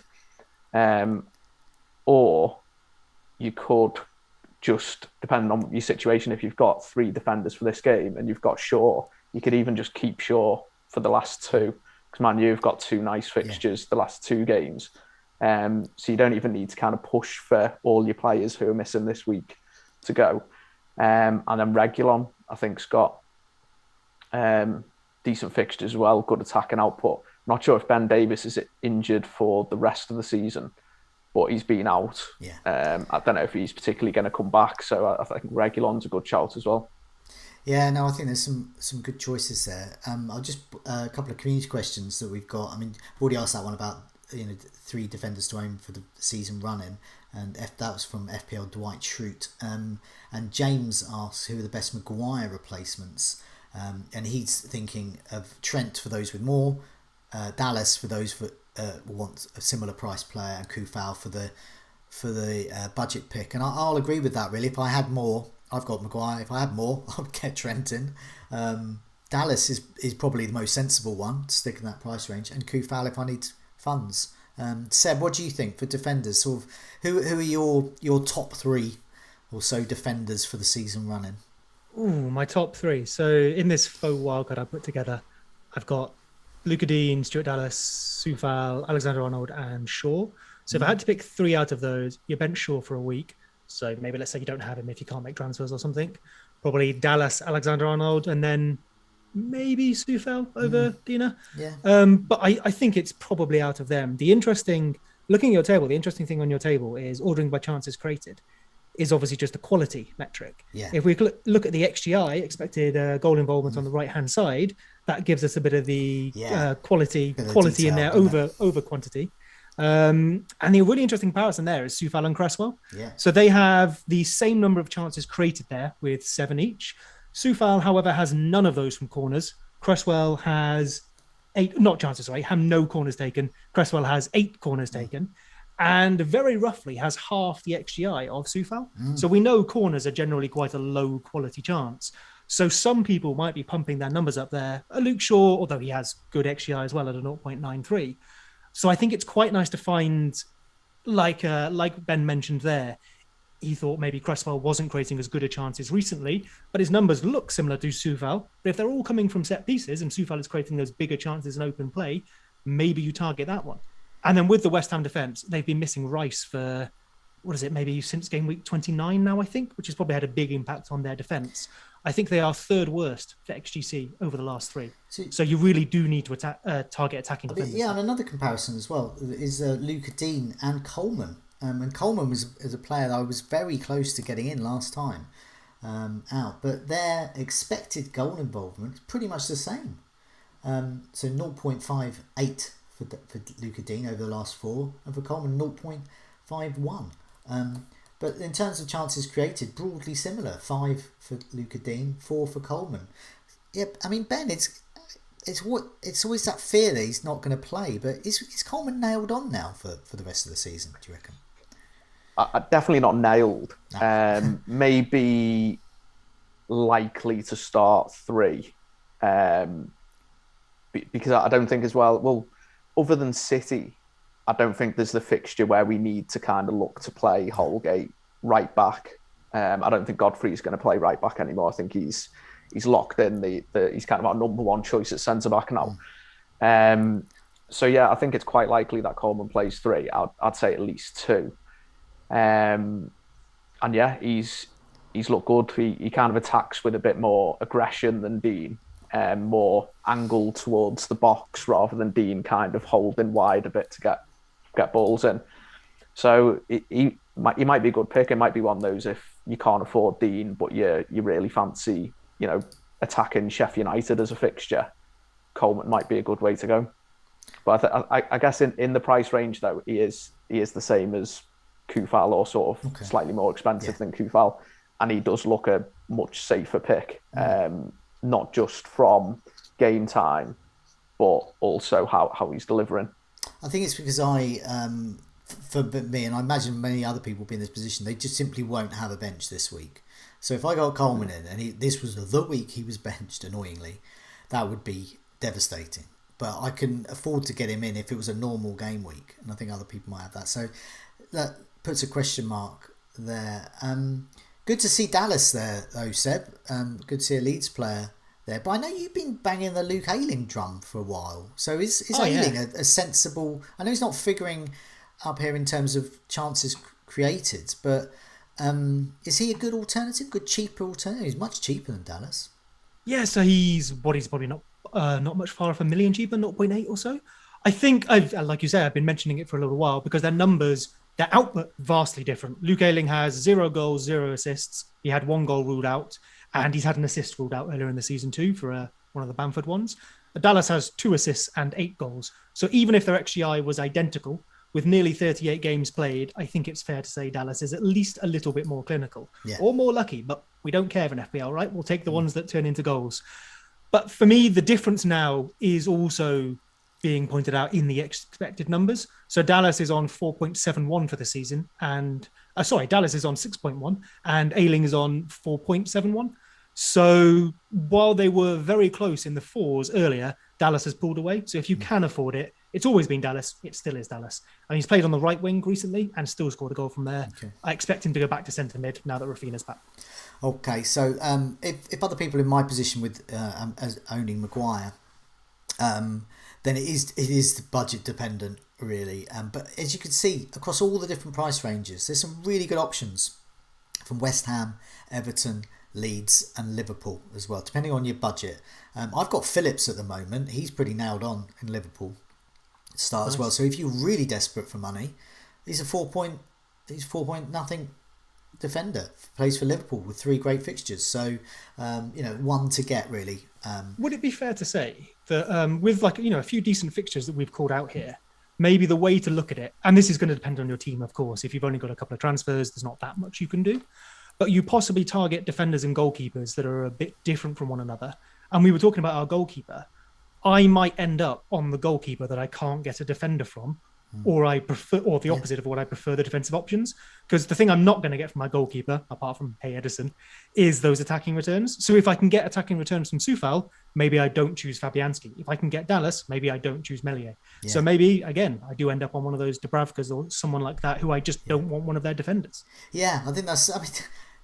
Or you could just, depending on your situation, if you've got 3 defenders for this game and you've got Shaw, you could even just keep Shaw for the last 2. Because, man, you've got 2 nice fixtures the last 2 games. So you don't even need to kind of push for all your players who are missing this week to go. And then Reguilon, I think, has got decent fixtures as well, good attacking output. Not sure if Ben Davies is injured for the rest of the season, but he's been out. Yeah. I don't know if he's particularly going to come back, so I think Reguilon's a good shout as well. Yeah, no, I think there's some good choices there. I'll just a couple of community questions that we've got. I mean, I've already asked that one about 3 defenders to own for the season running, and that was from FPL Dwight Schrute. And James asks who are the best Maguire replacements, and he's thinking of Trent for those with more, Dallas for those who want a similar price player, and Kufal for the budget pick. And I'll agree with that really. If I had more, I've got Maguire. If I had more, I'd get Trent in. Dallas is probably the most sensible one to stick in that price range, and Kufal if I need funds. Seb, what do you think for defenders? Sort of who are your top 3 or so defenders for the season running? Ooh, my top 3. So in this faux wildcard I put together, I've got Luca Dean, Stuart Dallas, Soufal, Alexander-Arnold, and Shaw. So if I had to pick 3 out of those, you bench Shaw for a week. So maybe let's say you don't have him if you can't make transfers or something. Probably Dallas, Alexander-Arnold, and then maybe Soufal over Dina. Yeah. But I think it's probably out of them. Looking at your table, the interesting thing on your table is ordering by chances created is obviously just a quality metric. Yeah. If we look at the XGI, expected goal involvement on the right-hand side, that gives us a bit of the quality in there over quantity. And the really interesting comparison there is Soufal and Cresswell. Yeah. So they have the same number of chances created there with 7 each. Soufal, however, has none of those from corners. Cresswell has 8, not chances, sorry, have no corners taken. Cresswell has 8 corners taken, and very roughly has half the XGI of Soufal. So we know corners are generally quite a low quality chance. So some people might be pumping their numbers up there. Luke Shaw, although he has good XGI as well at a 0.93. So I think it's quite nice to find, like Ben mentioned there, he thought maybe Cresswell wasn't creating as good a chances recently, but his numbers look similar to Soufal. But if they're all coming from set pieces and Soufal is creating those bigger chances in open play, maybe you target that one. And then with the West Ham defence, they've been missing Rice for, maybe since game week 29 now, I think, which has probably had a big impact on their defence. I think they are 3rd worst for XGC over the last 3. So you really do need to target attacking defenders. Yeah, and another comparison as well is Luca Dean and Coleman. And Coleman is a player that I was very close to getting in last time out, but their expected goal involvement is pretty much the same. So 0.58 for Luca Dean over the last 4, and for Coleman 0.51. But in terms of chances created, broadly similar. 5 for Luca Dean, 4 for Coleman. Yep, I mean, Ben, it's always that fear that he's not going to play, but is Coleman nailed on now for the rest of the season, do you reckon? Definitely not nailed. No. Maybe likely to start 3. Because I don't think as well, other than City, I don't think there's the fixture where we need to kind of look to play Holgate right back. I don't think Godfrey's going to play right back anymore. I think he's locked in. He's kind of our number one choice at centre back now. So yeah, I think it's quite likely that Coleman plays 3. I'd say at least 2. And yeah, he's looked good. He kind of attacks with a bit more aggression than Dean, more angled towards the box rather than Dean kind of holding wide a bit to get balls in. So he might be a good pick. It might be one of those if you can't afford Dean, but you really fancy, attacking Sheffield United as a fixture. Coleman might be a good way to go. But I guess in the price range though, he is the same as Kufal, or sort of slightly more expensive than Kufal, and he does look a much safer pick, not just from game time, but also how he's delivering. I think it's because for me, and I imagine many other people will be in this position, they just simply won't have a bench this week. So if I got Coleman in, and this was the week he was benched, annoyingly, that would be devastating. But I can afford to get him in if it was a normal game week, and I think other people might have that. So that puts a question mark there. Good to see Dallas there, though, Seb. Good to see a Leeds player there. But I know you've been banging the Luke Ayling drum for a while. So is Ayling a sensible... I know he's not figuring up here in terms of chances created, but is he a good alternative, good cheaper alternative? He's much cheaper than Dallas. Yeah, so he's probably not much far off $1 million cheaper, 0.8 or so. I think, like you said, I've been mentioning it for a little while because their numbers, their output, vastly different. Luke Ayling has 0 goals, 0 assists. He had 1 goal ruled out, and he's had an assist ruled out earlier in the season too for one of the Bamford ones. Dallas has 2 assists and 8 goals. So even if their XGI was identical, with nearly 38 games played, I think it's fair to say Dallas is at least a little bit more clinical or more lucky, but we don't care in FPL, right? We'll take the ones that turn into goals. But for me, the difference now is also being pointed out in the expected numbers. So Dallas is on 4.71 for the season, and Dallas is on 6.1, and Ayling is on 4.71. So while they were very close in the 4s earlier, Dallas has pulled away. So if you can afford it, it's always been Dallas. It still is Dallas. And he's played on the right wing recently and still scored a goal from there. Okay. I expect him to go back to centre mid now that Rafinha's back. Okay, so if other people in my position with as owning Maguire, then it is budget dependent really. But as you can see across all the different price ranges, there's some really good options from West Ham, Everton, Leeds and Liverpool as well, depending on your budget. I've got Phillips at the moment. He's pretty nailed on in Liverpool start as well. So if you're really desperate for money, he's a 4-point nothing defender, plays for Liverpool with 3 great fixtures. So one to get really. Would it be fair to say that with a few decent fixtures that we've called out here, maybe the way to look at it, and this is going to depend on your team, of course. If you've only got a couple of transfers, there's not that much you can do. But you possibly target defenders and goalkeepers that are a bit different from one another. And we were talking about our goalkeeper. I might end up on the goalkeeper that I can't get a defender from, or the opposite of what I prefer, the defensive options. Because the thing I'm not going to get from my goalkeeper, apart from Hey Edison, is those attacking returns. So if I can get attacking returns from Soufal, maybe I don't choose Fabianski. If I can get Dallas, maybe I don't choose Meslier. Yeah. So maybe, again, I do end up on one of those Dubravkas or someone like that who I just don't want one of their defenders. Yeah, I think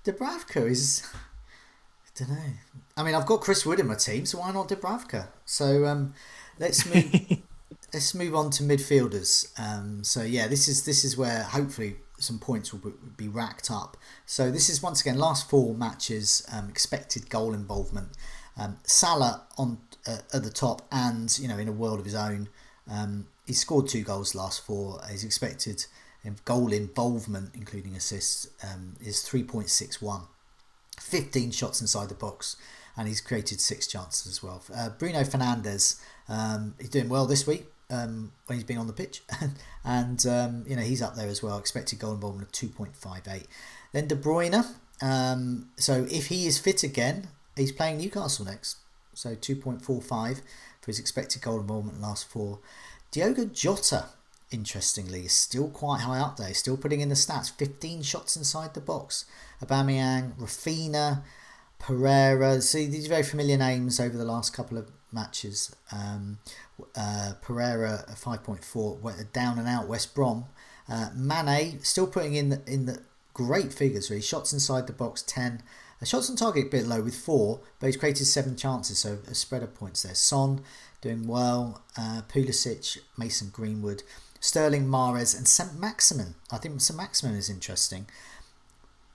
Dubravka is... I don't know. I mean, I've got Chris Wood in my team, so why not Dubravka? So let's move on to midfielders. This is where hopefully some points will be racked up. So this is once again last 4 matches, expected goal involvement. Salah on at the top, and in a world of his own. He's scored 2 goals last 4. His expected goal involvement, including assists, is 3.61. 15 shots inside the box, and he's created 6 chances as well. Bruno Fernandes, he's doing well this week when he's been on the pitch, and he's up there as well. Expected goal involvement of 2.58. Then De Bruyne. So if he is fit again, he's playing Newcastle next. So 2.45 for his expected goal involvement in the last 4. Diogo Jota, interestingly, is still quite high up there. He's still putting in the stats. 15 shots inside the box. Aubameyang, Rafinha, Pereira. See, these are very familiar names over the last couple of matches. Pereira, 5.4, down and out West Brom. Mane, still putting in the great figures, really. Shots inside the box, 10. Shots on target a bit low with 4, but he's created 7 chances, so a spread of points there. Son doing well. Pulisic, Mason Greenwood, Sterling, Mahrez, and St. Maximin. I think St. Maximin is interesting.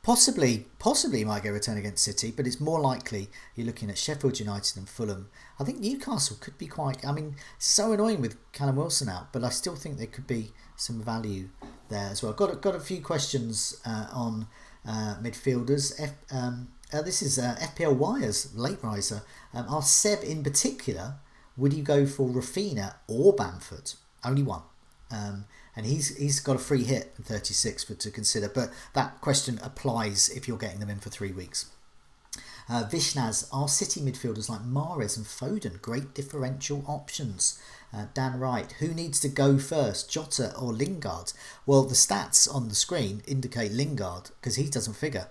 Possibly he might get a return against City, but it's more likely you're looking at Sheffield United and Fulham. I think Newcastle could be quite... I mean, so annoying with Callum Wilson out, but I still think there could be some value there as well. Got a few questions on midfielders. This is FPL Wires, late riser. Our Seb in particular, would you go for Rafinha or Bamford? Only one. And he's got a free hit in 36 to consider, but that question applies if you're getting them in for 3 weeks. Vishnaz, are City midfielders like Mahrez and Foden great differential options? Dan Wright, who needs to go first, Jota or Lingard? Well, the stats on the screen indicate Lingard because he doesn't figure,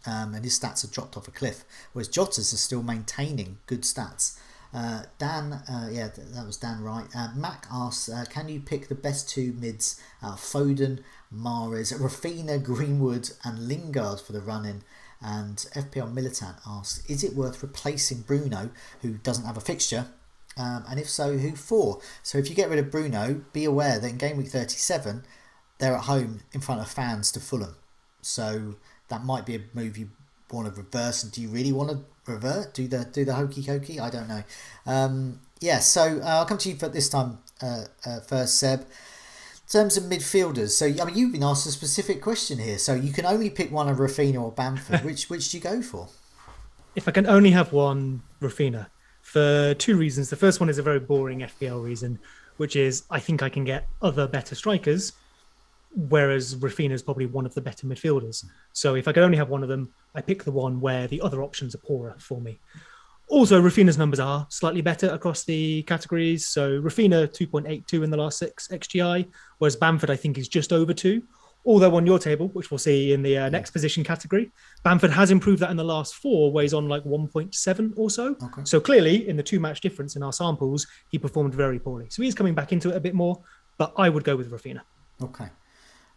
and his stats have dropped off a cliff, whereas Jota's are still maintaining good stats. That was Dan Wright. Mac asks, can you pick the best 2 mids? Foden, Mahrez, Rafinha, Greenwood and Lingard for the run-in. And FPL Militant asks, is it worth replacing Bruno, who doesn't have a fixture? And if so, who for? So if you get rid of Bruno, be aware that in game week 37, they're at home in front of fans to Fulham. So that might be a move you want to reverse. And do you really want to revert? Do the hokey cokey? I don't know. So I'll come to you for this time first, Seb. In terms of midfielders, so I mean you've been asked a specific question here, so you can only pick one of Rafinha or Bamford. Which do you go for? If I can only have one, Rafinha, for 2 reasons. The first one is a very boring FPL reason, which is I think I can get other better strikers, whereas Rafinha is probably one of the better midfielders. So if I could only have one of them, I pick the one where the other options are poorer for me. Also, Rafinha's numbers are slightly better across the categories. So Rafinha 2.82 in the last 6 XGI, whereas Bamford I think is just over 2. Although on your table, which we'll see in the next position category, Bamford has improved that in the last 4, where he's on like 1.7 or so. Okay. So clearly, in the 2-match difference in our samples, he performed very poorly. So he's coming back into it a bit more, but I would go with Rafinha. Okay.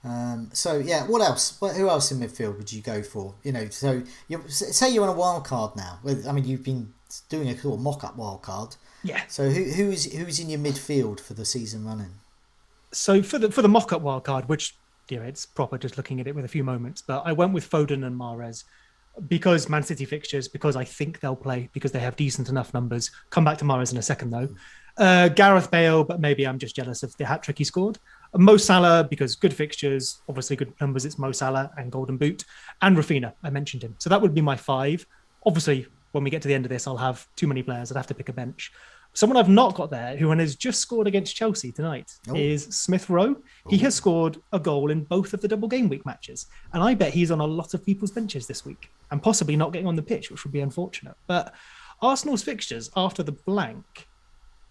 What else? Who else in midfield would you go for? So say you're on a wild card now. I mean, you've been doing a sort of mock-up wild card. Yeah. So who's in your midfield for the season running? So for the mock-up wild card, which it's proper just looking at it with a few moments, but I went with Foden and Mahrez because Man City fixtures, because I think they'll play, because they have decent enough numbers. Come back to Mahrez in a second though. Gareth Bale, but maybe I'm just jealous of the hat-trick he scored. Mo Salah, because good fixtures, obviously good numbers, it's Mo Salah and Golden Boot. And Rafinha, I mentioned him. So that would be my 5. Obviously, when we get to the end of this, I'll have too many players. I'd have to pick a bench. Someone I've not got there, who has just scored against Chelsea tonight, is Smith Rowe. He has scored a goal in both of the double game week matches. And I bet he's on a lot of people's benches this week and possibly not getting on the pitch, which would be unfortunate. But Arsenal's fixtures after the blank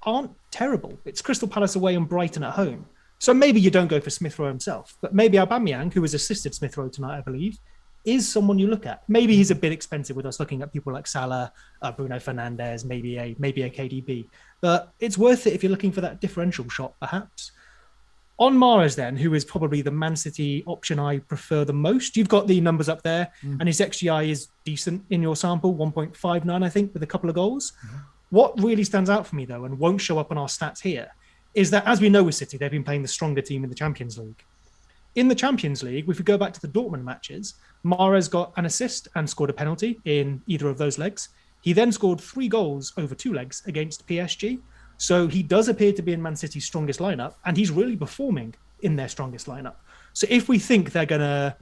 aren't terrible. It's Crystal Palace away and Brighton at home. So maybe you don't go for Smith Rowe himself, but maybe Aubameyang, who has assisted Smith Rowe tonight, I believe, is someone you look at. Maybe he's a bit expensive with us looking at people like Salah, Bruno Fernandes, maybe a KDB. But it's worth it if you're looking for that differential shot, perhaps. On Mahrez then, who is probably the Man City option I prefer the most. You've got the numbers up there, and his XGI is decent in your sample, 1.59, I think, with a couple of goals. What really stands out for me, though, and won't show up on our stats here, is that, as we know with City, they've been playing the stronger team in the Champions League. In the Champions League, if we go back to the Dortmund matches, Mahrez got an assist and scored a penalty in either of those legs. He then scored 3 goals over 2 legs against PSG. So he does appear to be in Man City's strongest lineup, and he's really performing in their strongest lineup. So if we think they're going to,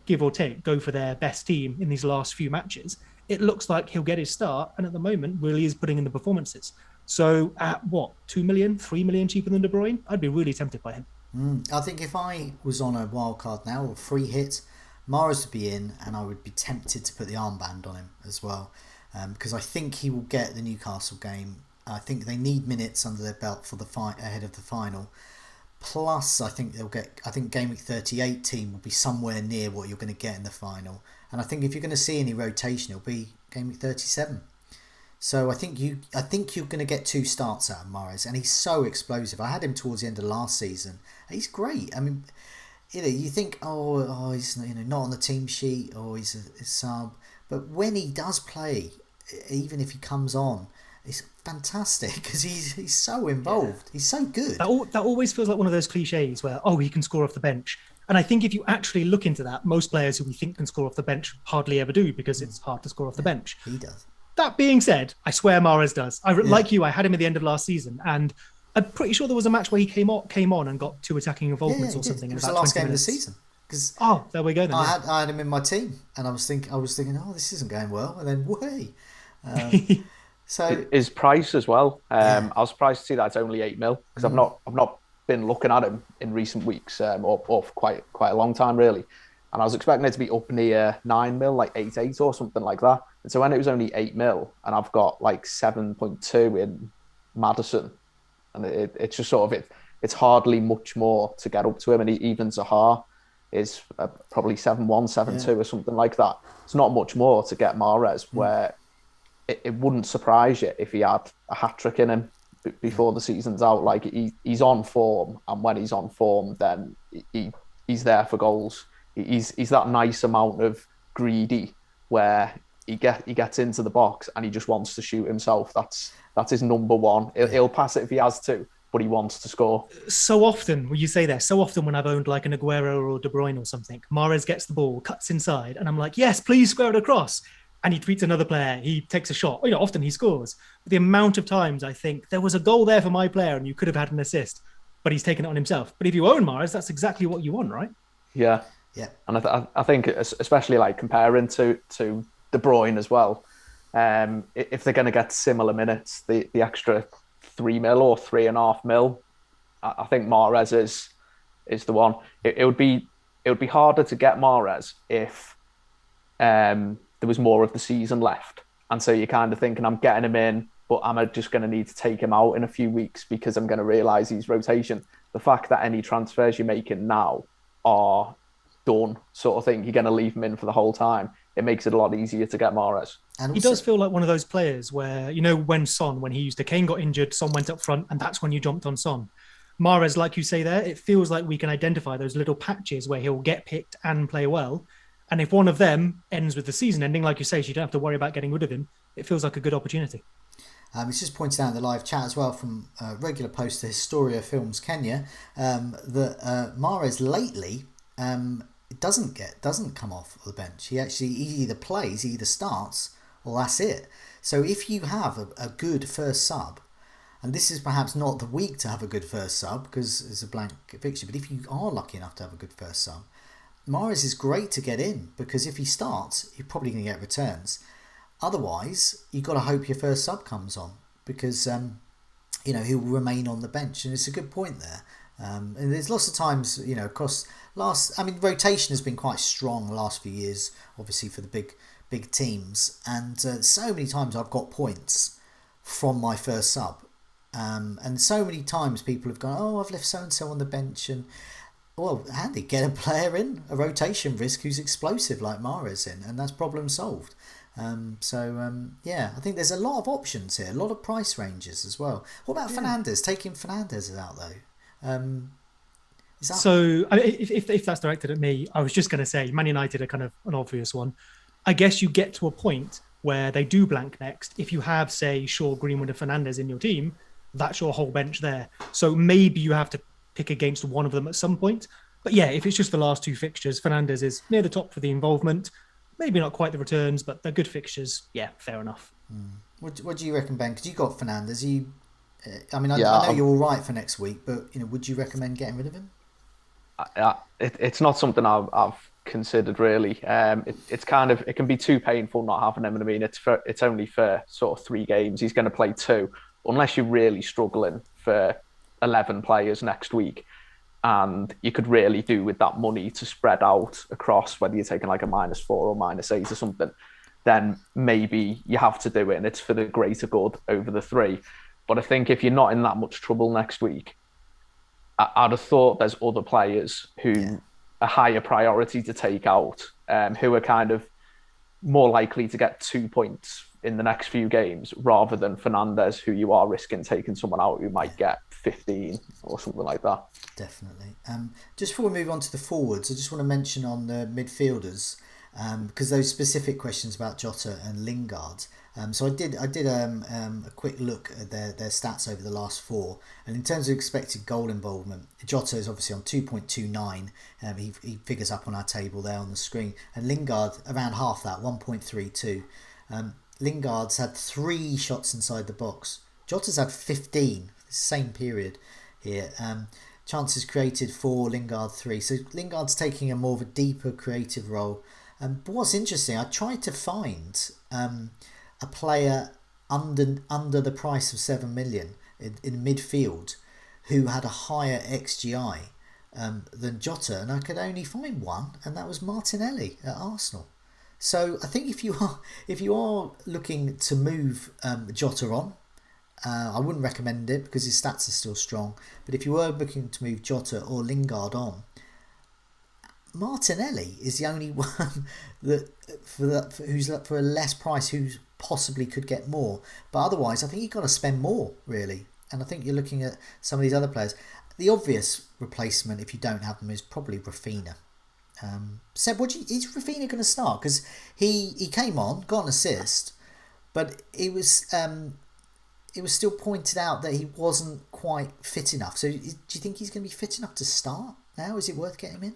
give or take, go for their best team in these last few matches, it looks like he'll get his start. And at the moment, Willie is putting in the performances. So at what, 2 million, 3 million cheaper than De Bruyne? I'd be really tempted by him. I think if I was on a wild card now or free hit, Mahrez would be in, and I would be tempted to put the armband on him as well, because I think he will get the Newcastle game. I think they need minutes under their belt for the fight ahead of the final. Plus, I think Game Week 38 team will be somewhere near what you're going to get in the final. And I think if you're going to see any rotation, it'll be Game Week 37. So I think you're going to get 2 starts out of Mahrez, and he's so explosive. I had him towards the end of last season. He's great. I mean, you think, he's not on the team sheet, or he's a sub, but when he does play, even if he comes on, it's fantastic because he's so involved. Yeah. He's so good. That always feels like one of those cliches where, he can score off the bench. And I think if you actually look into that, most players who we think can score off the bench hardly ever do, because it's hard to score off the bench. He does. That being said, I swear Mahrez does. Like you, I had him at the end of last season, and I'm pretty sure there was a match where he came on and got 2 attacking involvements or something. It was the last game of the season. There we go then. I had him in my team, and I was thinking, this isn't going well, and then way. So his price as well. I was surprised to see that it's only 8 mil, because I've not been looking at him in recent weeks, or for quite a long time really. And I was expecting it to be up near 9 mil, like 8.8 or something like that. And so when it was only 8 mil, and I've got like 7.2 in Maddison, and it's just sort of it's hardly much more to get up to him. And even Zaha is probably 7.1, 7.2 or something like that. It's not much more to get Mahrez, where it wouldn't surprise you if he had a hat-trick in him before the season's out. Like he's on form, and when he's on form, then he's there for goals. He's that nice amount of greedy where he gets into the box and he just wants to shoot himself. That's his number one. He'll pass it if he has to, but he wants to score. So often, when you say that, so often when I've owned like an Aguero or De Bruyne or something, Mahrez gets the ball, cuts inside, and I'm like, yes, please square it across. And he tweets another player, he takes a shot. Often he scores. But the amount of times I think there was a goal there for my player and you could have had an assist, but he's taken it on himself. But if you own Mahrez, that's exactly what you want, right? Yeah. Yeah. And I think, especially like comparing to De Bruyne as well, if they're going to get similar minutes, the extra 3 mil or 3.5 mil, I think Mahrez is the one. It would be harder to get Mahrez if there was more of the season left, and so you're kind of thinking, I'm getting him in, but I'm just going to need to take him out in a few weeks because I'm going to realise he's rotation. The fact that any transfers you're making now are done, sort of thing, you're going to leave him in for the whole time. It makes it a lot easier to get Mahrez. And he does feel like one of those players where, when he used to, Kane got injured, Son went up front, and that's when you jumped on Son. Mahrez, like you say there, it feels like we can identify those little patches where he'll get picked and play well. And if one of them ends with the season ending, like you say, so you don't have to worry about getting rid of him, it feels like a good opportunity. It's just pointed out in the live chat as well from regular poster Historia Films Kenya that Mahrez lately it doesn't come off the bench. He either plays, he either starts, or that's it. So if you have a good first sub, and this is perhaps not the week to have a good first sub because it's a blank fixture, but if you are lucky enough to have a good first sub, Mahrez is great to get in, because if he starts, you're probably going to get returns. Otherwise, you've got to hope your first sub comes on, because he'll remain on the bench, and it's a good point there. And there's lots of times, across rotation has been quite strong the last few years, obviously for the big teams, and so many times I've got points from my first sub, and so many times people have gone, I've left so and so on the bench, and well, handy, get a player in, a rotation risk who's explosive like Mahrez in, and that's problem solved. I think there's a lot of options here, a lot of price ranges as well. What about Fernandes? Taking Fernandes out though. If that's directed at me, I was just going to say Man United are kind of an obvious one. I guess you get to a point where they do blank next. If you have, say, Shaw, Greenwood and Fernandes in your team, that's your whole bench there. So maybe you have to pick against one of them at some point. But yeah, if it's just the last 2 fixtures, Fernandes is near the top for the involvement. Maybe not quite the returns, but they're good fixtures. Yeah, fair enough. What do you reckon, Ben? Because you got Fernandes. I know you're all right for next week, but would you recommend getting rid of him? It's not something I've considered really. It's kind of, it can be too painful not having him. And I mean, it's only for sort of 3 games. He's going to play 2, unless you're really struggling for 11 players next week. And you could really do with that money to spread out across, whether you're taking like a -4 or -8 or something, then maybe you have to do it, and it's for the greater good over the 3. But I think if you're not in that much trouble next week, I'd have thought there's other players who are higher priority to take out, who are kind of more likely to get 2 points in the next few games, rather than Fernandes, who you are risking taking someone out who might get 15 or something like that. Definitely. Just before we move on to the forwards, I just want to mention on the midfielders, because those specific questions about Jota and Lingard. So I did a quick look at their stats over the last 4, and in terms of expected goal involvement, Jota is obviously on 2.29. He figures up on our table there on the screen, and Lingard around half that, 1.32. Lingard's had 3 shots inside the box. Jota's had 15, same period here. Chances created 4, Lingard 3. So Lingard's taking a more of a deeper creative role. But what's interesting, I tried to find a player under the price of 7 million in midfield who had a higher XGI than Jota, and I could only find one, and that was Martinelli at Arsenal. So I think if you are looking to move Jota on, I wouldn't recommend it because his stats are still strong. But if you were looking to move Jota or Lingard on, Martinelli is the only one who's for a less price, who possibly could get more. But otherwise, I think you've got to spend more, really. And I think you're looking at some of these other players. The obvious replacement, if you don't have them, is probably Rafinha. Seb, is Rafinha going to start? Because he came on, got an assist, but it was still pointed out that he wasn't quite fit enough. So do you think he's going to be fit enough to start now? Is it worth getting him in?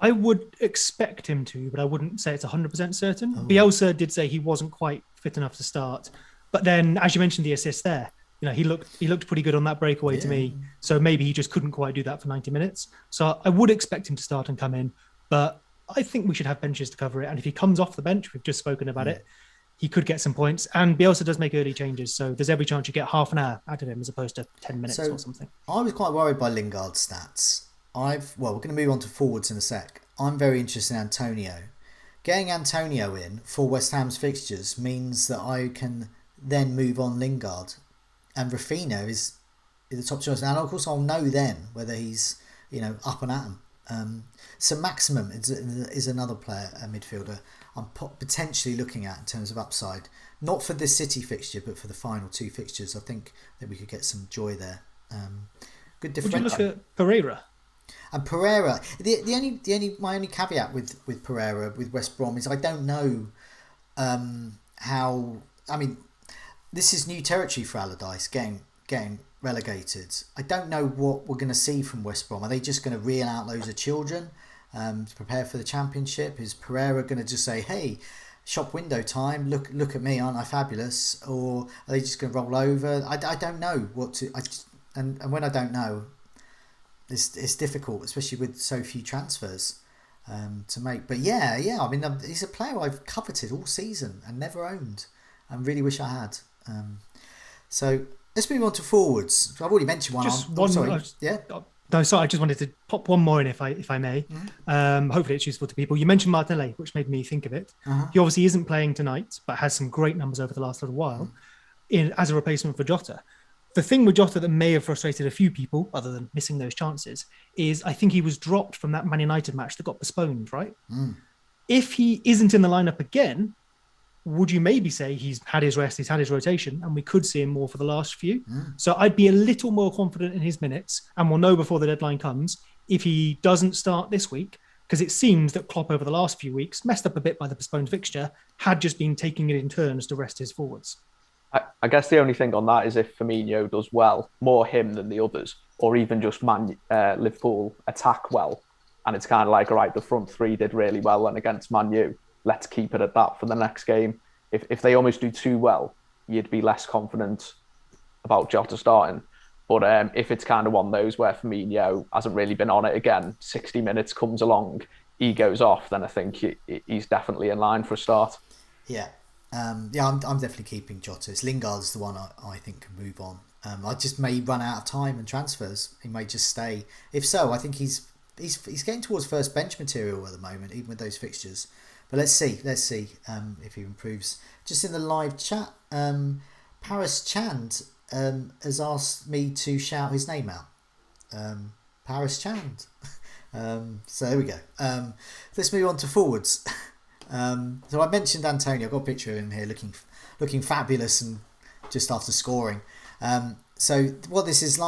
I would expect him to, but I wouldn't say it's 100% certain. Oh. Bielsa did say he wasn't quite fit enough to start. But then, as you mentioned, the assist there, he looked pretty good on that breakaway to me. So maybe he just couldn't quite do that for 90 minutes. So I would expect him to start and come in. But I think we should have benches to cover it. And if he comes off the bench, we've just spoken about it, he could get some points. And Bielsa does make early changes. So there's every chance you get half an hour out of him as opposed to 10 minutes or something. I was quite worried by Lingard's stats. We're going to move on to forwards in a sec. I'm very interested in Antonio. Getting Antonio in for West Ham's fixtures means that I can then move on Lingard. And Rafinha is the top choice. And of course, I'll know then whether he's up and at him. So Maximum is another player, a midfielder, I'm potentially looking at in terms of upside. Not for this City fixture, but for the final 2 fixtures. I think that we could get some joy there. Good differential. Would you look at Pereira? And Pereira, my only caveat with Pereira with West Brom is I don't know how. I mean, this is new territory for Allardyce, getting relegated. I don't know what we're going to see from West Brom. Are they just going to reel out loads of children to prepare for the Championship? Is Pereira going to just say, "Hey, shop window time, look at me, aren't I fabulous?" Or are they just going to roll over? I don't know what to. And when I don't know, it's difficult, especially with so few transfers to make. But yeah, I mean, he's a player I've coveted all season and never owned, and really wish I had. So let's move on to forwards. I've already mentioned one. Sorry. No, sorry. I just wanted to pop one more in, if I may. Mm-hmm. Hopefully, it's useful to people. You mentioned Martinelli, which made me think of it. Uh-huh. He obviously isn't playing tonight, but has some great numbers over the last little while as a replacement for Jota. The thing with Jota that may have frustrated a few people, other than missing those chances, is I think he was dropped from that Man United match that got postponed, right? If he isn't in the lineup again, would you maybe say he's had his rest, he's had his rotation, and we could see him more for the last few? So I'd be a little more confident in his minutes, and we'll know before the deadline comes if he doesn't start this week, because it seems that Klopp over the last few weeks, messed up a bit by the postponed fixture, had just been taking it in turns to rest his forwards. I guess the only thing on that is if Firmino does well, more him than the others, or even just Liverpool attack well, and it's kind of like, all right, the front 3 did really well and against Man U, let's keep it at that for the next game. If they almost do too well, you'd be less confident about Jota starting. But if it's kind of one of those where Firmino hasn't really been on it again, 60 minutes comes along, he goes off, then I think he's definitely in line for a start. Yeah. I'm definitely keeping Jota. It's Lingard's the one I think can move on. I just may run out of time and transfers. He may just stay. If so, I think he's getting towards first bench material at the moment, even with those fixtures. But let's see if he improves. Just in the live chat, Paris Chand has asked me to shout his name out. Paris Chand. So there we go. Let's move on to forwards. So I mentioned Antonio. I've got a picture of him here looking fabulous and just after scoring. So what this is,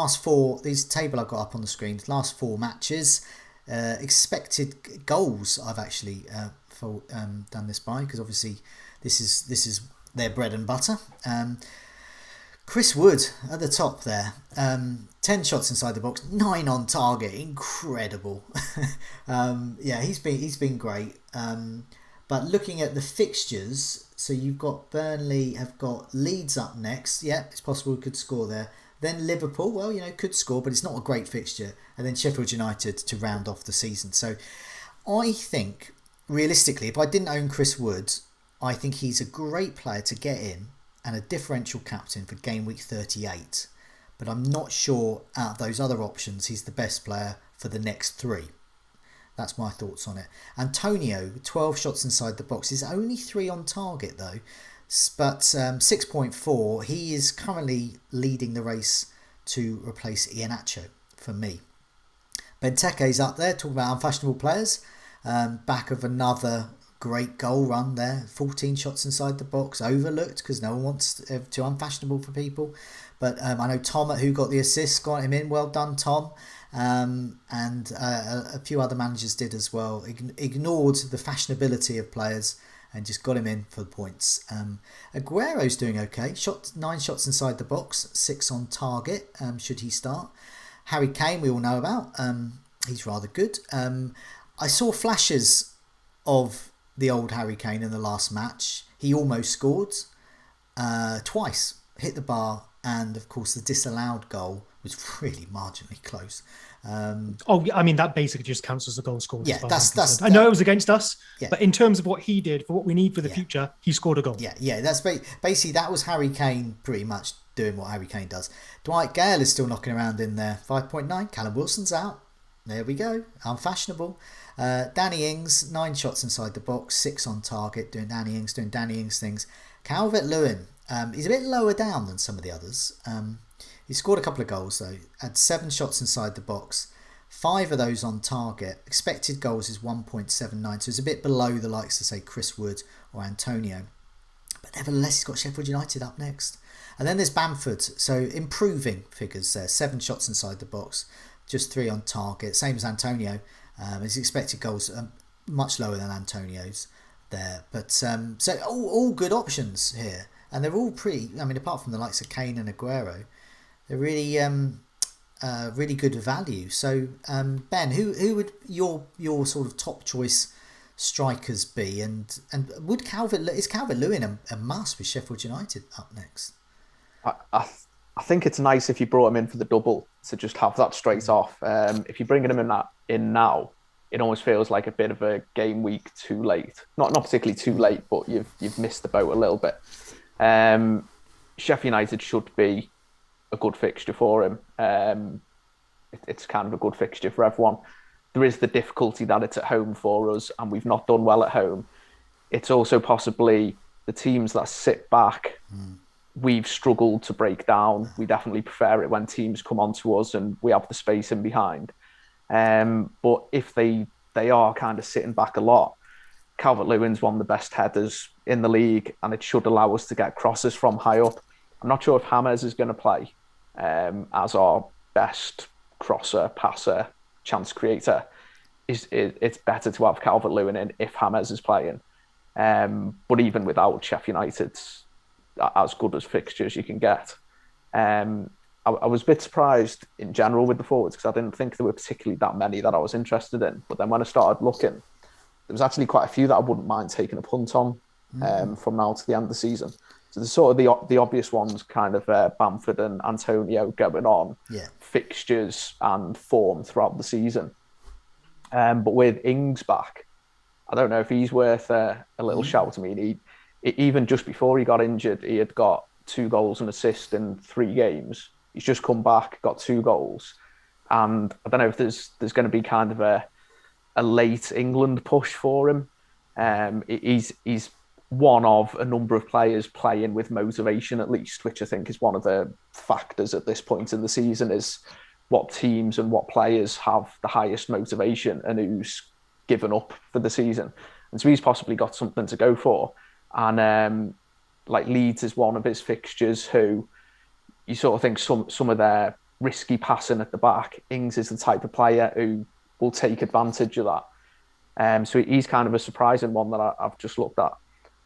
these table I've got up on the screen, last 4 matches, expected goals I've actually done this by, because obviously this is their bread and butter. Chris Wood at the top there, 10 shots inside the box, 9 on target, incredible. He's been great. But looking at the fixtures, so you've got Burnley have got Leeds up next. Yeah, it's possible we could score there. Then Liverpool, well, could score, but it's not a great fixture. And then Sheffield United to round off the season. So I think, realistically, if I didn't own Chris Wood, I think he's a great player to get in and a differential captain for game week 38. But I'm not sure out of those other options, he's the best player for the next 3. That's my thoughts on it. Antonio, 12 shots inside the box. He's only 3 on target though. But 6.4, he is currently leading the race to replace Iheanacho for me. Benteke's up there, talking about unfashionable players. Back of another great goal run there. 14 shots inside the box. Overlooked because no one wants too unfashionable for people. But I know Tom, who got the assist, got him in. Well done, Tom. And a few other managers did as well. Ignored the fashionability of players and just got him in for the points. Aguero's doing okay. 9 shots inside the box, 6 on target. Should he start? Harry Kane, we all know about. He's rather good. I saw flashes of the old Harry Kane in the last match. He almost scored twice, hit the bar, and of course the disallowed goal was really marginally close. That basically just counts as a goal scored. Yeah, I know it was against us, yeah. But in terms of what he did for what we need for the future, he scored a goal. Yeah. That's basically that was Harry Kane pretty much doing what Harry Kane does. Dwight Gale is still knocking around in there. 5.9. Callum Wilson's out. There we go. Unfashionable. Danny Ings, 9 shots inside the box, 6 on target, doing Danny Ings things. Calvert-Lewin, he's a bit lower down than some of the others. He scored a couple of goals though, had 7 shots inside the box, 5 of those on target. Expected goals is 1.79, so it's a bit below the likes of say Chris Wood or Antonio. But nevertheless, he's got Sheffield United up next. And then there's Bamford, so improving figures there, 7 shots inside the box, just 3 on target, same as Antonio. His expected goals are much lower than Antonio's there. But so all good options here. And they're all pretty, apart from the likes of Kane and Aguero, they're really really good value. So Ben, who would your sort of top choice strikers be? And is Calvert-Lewin a must with Sheffield United up next? I think it's nice if you brought him in for the double to just have that straight off. If you're bringing him in now, it almost feels like a bit of a game week too late. Not particularly too late, but you've missed the boat a little bit. Sheffield United should be a good fixture for him. It's kind of a good fixture for everyone. There is the difficulty that it's at home for us, and we've not done well at home. It's also possibly the teams that sit back. We've struggled to break down. We definitely prefer it when teams come onto us and we have the space in behind. But if they are kind of sitting back a lot, Calvert-Lewin's one of the best headers in the league, and it should allow us to get crosses from high up. I'm not sure if James is going to play as our best crosser, passer, chance creator. It's better to have Calvert-Lewin in if James is playing. But even without, Sheffield United's as good as fixtures you can get. I was a bit surprised in general with the forwards because I didn't think there were particularly that many that I was interested in. But then when I started looking, there was actually quite a few that I wouldn't mind taking a punt on from now to the end of the season. So the sort of the obvious ones, kind of Bamford and Antonio going on fixtures and form throughout the season. But with Ings back, I don't know if he's worth a little shout. I mean, even just before he got injured, he had got 2 goals and assist in 3 games. He's just come back, got 2 goals. And I don't know if there's going to be kind of a late England push for him. He's one of a number of players playing with motivation, at least, which I think is one of the factors at this point in the season, is what teams and what players have the highest motivation and who's given up for the season. And so he's possibly got something to go for. And like Leeds is one of his fixtures who you sort of think some of their risky passing at the back. Ings is the type of player who will take advantage of that. So he's kind of a surprising one that I've just looked at.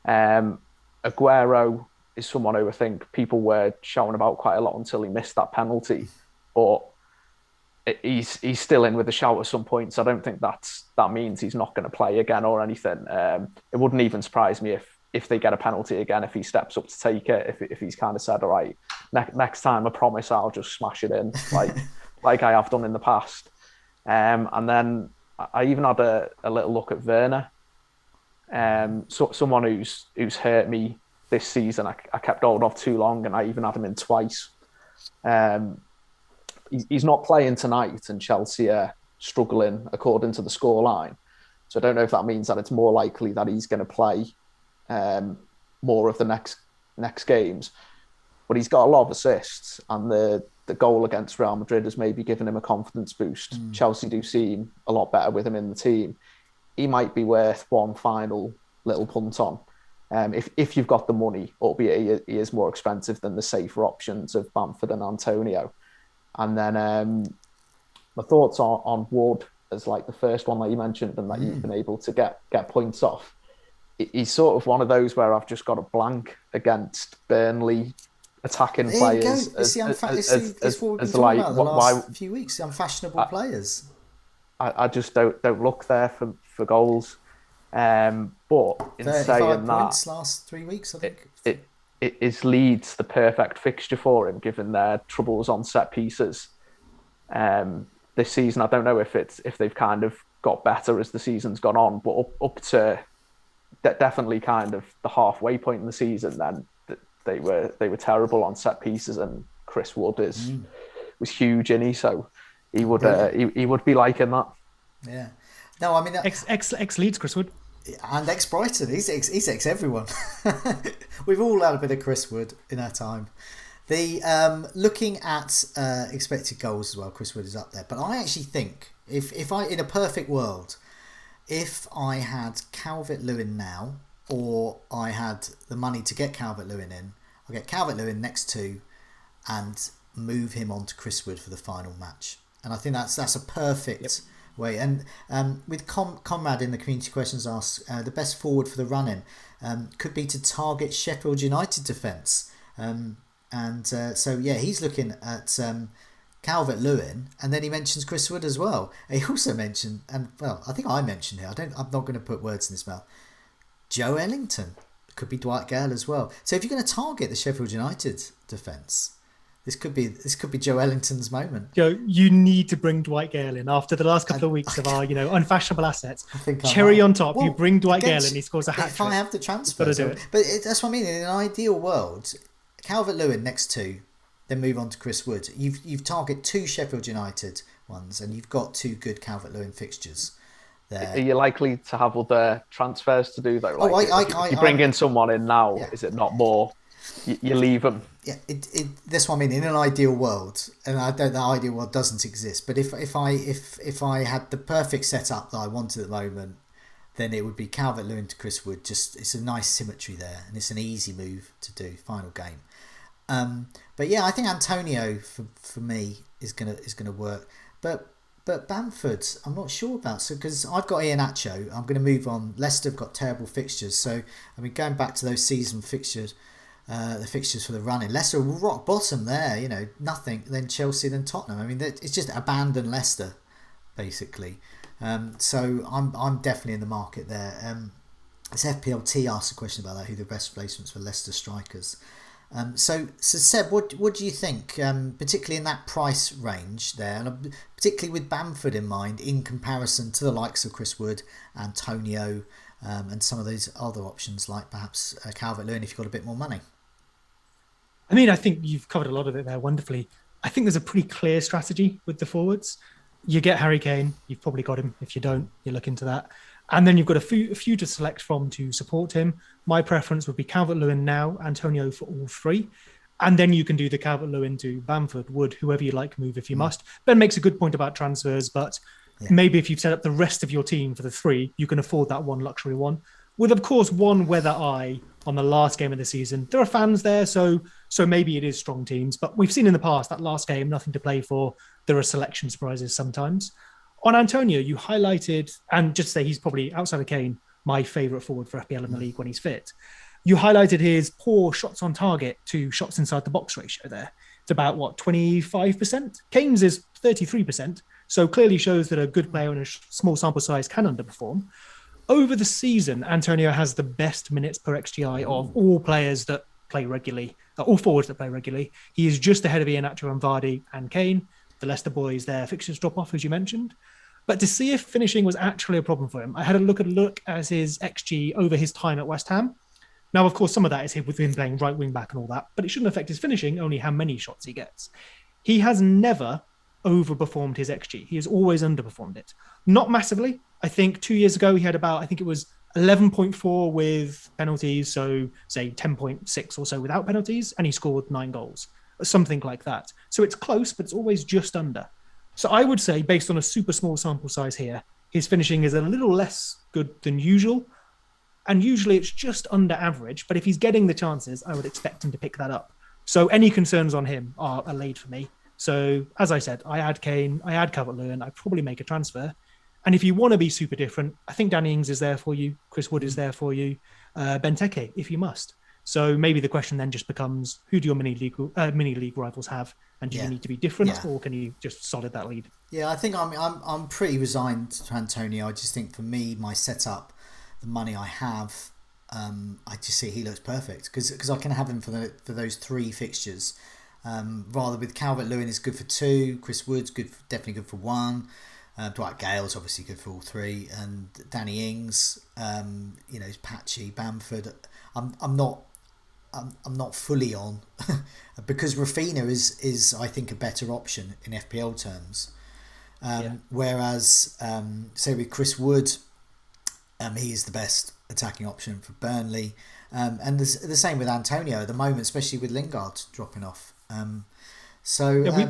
Aguero is someone who I think people were shouting about quite a lot until he missed that penalty. But he's still in with a shout at some point. So I don't think that means he's not going to play again or anything. It wouldn't even surprise me if they get a penalty again, if he steps up to take it, if he's kind of said, all right, next time I promise I'll just smash it in, like I have done in the past. And then I even had a little look at Werner. So someone who's hurt me this season. I kept hold of too long, and I even had him in twice. He's not playing tonight, and Chelsea are struggling according to the scoreline. So I don't know if that means that it's more likely that he's going to play more of the next games. But he's got a lot of assists, and the goal against Real Madrid has maybe given him a confidence boost. Chelsea do seem a lot better with him in the team. He might be worth one final little punt on. If you've got the money, albeit he is more expensive than the safer options of Bamford and Antonio. And then my thoughts on Wood as like the first one that you mentioned and that you've been able to get points off. He's sort of one of those where I've just got a blank against Burnley attacking players. It's what we've been talking about the last few weeks, the unfashionable players. I just don't look there for goals. But in saying that, points last 3 weeks, I think. It is Leeds the perfect fixture for him, given their troubles on set pieces. This season, I don't know if they've kind of got better as the season's gone on, but up to definitely kind of the halfway point in the season, then they were terrible on set pieces, and Chris Wood was huge in so he would be liking that. Yeah. No, I mean ex Leeds Chris Wood. And ex Brighton, he's ex everyone. We've all had a bit of Chris Wood in our time. The looking at expected goals as well, Chris Wood is up there. But I actually think if I in a perfect world, if I had Calvert-Lewin now, or I had the money to get Calvert-Lewin in, I'll get Calvert-Lewin next to, and move him on to Chris Wood for the final match. And I think that's a perfect way. And with Conrad in the community questions asked, the best forward for the run-in could be to target Sheffield United defence. So he's looking at Calvert-Lewin, and then he mentions Chris Wood as well. He also mentioned, I think I mentioned here, I'm not going to put words in his mouth, Joe Ellington. Could be Dwight Gale as well. So if you're going to target the Sheffield United defence, this could be Joe Ellington's moment. Joe, you need to bring Dwight Gale in after the last couple of weeks of our, unfashionable assets. Cherry on top, you bring Dwight Gale in, he scores a hat trick. If I have the transfer, that's what I mean. In an ideal world, Calvert-Lewin next to, then move on to Chris Wood. You've target 2 Sheffield United ones, and you've got 2 good Calvert-Lewin fixtures there. Are you likely to have other transfers to do though? If you bring in someone in now, is it not more? You leave them. Yeah, that's what I mean. In an ideal world, and I don't. That ideal world doesn't exist. But if I had the perfect setup that I wanted at the moment, then it would be Calvert-Lewin to Chris Wood. Just it's a nice symmetry there, and it's an easy move to do. Final game. But yeah, I think Antonio for me is gonna work. But Bamford, I'm not sure about. So because I've got Iheanacho, I'm going to move on. Leicester have got terrible fixtures. So I mean, going back to those season fixtures. The fixtures for the running. Leicester rock bottom there, nothing. Then Chelsea, then Tottenham. I mean, it's just abandon Leicester, basically. So I'm definitely in the market there. It's FPLT asked a question about that, who the best replacements for Leicester strikers. So Seb, what do you think, particularly in that price range there, and particularly with Bamford in mind, in comparison to the likes of Chris Wood, Antonio, and some of those other options like perhaps Calvert-Lewin if you've got a bit more money? I mean, I think you've covered a lot of it there wonderfully. I think there's a pretty clear strategy with the forwards. You get Harry Kane, you've probably got him. If you don't, you look into that. And then you've got a few to select from to support him. My preference would be Calvert-Lewin now, Antonio for all three. And then you can do the Calvert-Lewin to Bamford, Wood, whoever you like move if you must. Ben makes a good point about transfers, but maybe if you've set up the rest of your team for the three, you can afford that one luxury one. With, of course, one weather eye on the last game of the season. There are fans there, so maybe it is strong teams. But we've seen in the past, that last game, nothing to play for. There are selection surprises sometimes. On Antonio, you highlighted, and just say he's probably, outside of Kane, my favourite forward for FPL in the league when he's fit. You highlighted his poor shots on target to shots inside the box ratio there. It's about, 25%? Kane's is 33%, so clearly shows that a good player in a small sample size can underperform. Over the season, Antonio has the best minutes per XGI of all players that play regularly, all forwards that play regularly. He is just ahead of Iheanacho and Vardy and Kane. The Leicester boys, their fixtures drop off, as you mentioned. But to see if finishing was actually a problem for him, I had a look at his XG over his time at West Ham. Now, of course, some of that is with him playing right wing back and all that, but it shouldn't affect his finishing, only how many shots he gets. He has never overperformed his XG. He has always underperformed it. Not massively. I think 2 years ago, he had about, I think it was 11.4 with penalties, so say 10.6 or so without penalties, and he scored 9 goals, something like that. So it's close, but it's always just under. So I would say, based on a super small sample size here, his finishing is a little less good than usual. And usually it's just under average. But if he's getting the chances, I would expect him to pick that up. So any concerns on him are allayed for me. So as I said, I add Kane, I add Calvert-Lewin, I probably make a transfer. And if you want to be super different, I think Danny Ings is there for you. Chris Wood is there for you. Benteke, if you must. So maybe the question then just becomes, who do your mini league rivals have? And do you need to be different, or can you just solid that lead? Yeah, I think I'm pretty resigned to Antonio. I just think for me, my setup, the money I have, I just see he looks perfect because I can have him for those 3 fixtures. Rather with Calvert-Lewin is good for 2, Chris Wood's definitely good for 1. Dwight Gale's obviously good for all 3, and Danny Ings, is patchy. Bamford, I'm not fully on because Rafinha is I think a better option in FPL terms. Whereas say with Chris Wood, he is the best attacking option for Burnley, and the same with Antonio at the moment, especially with Lingard dropping off.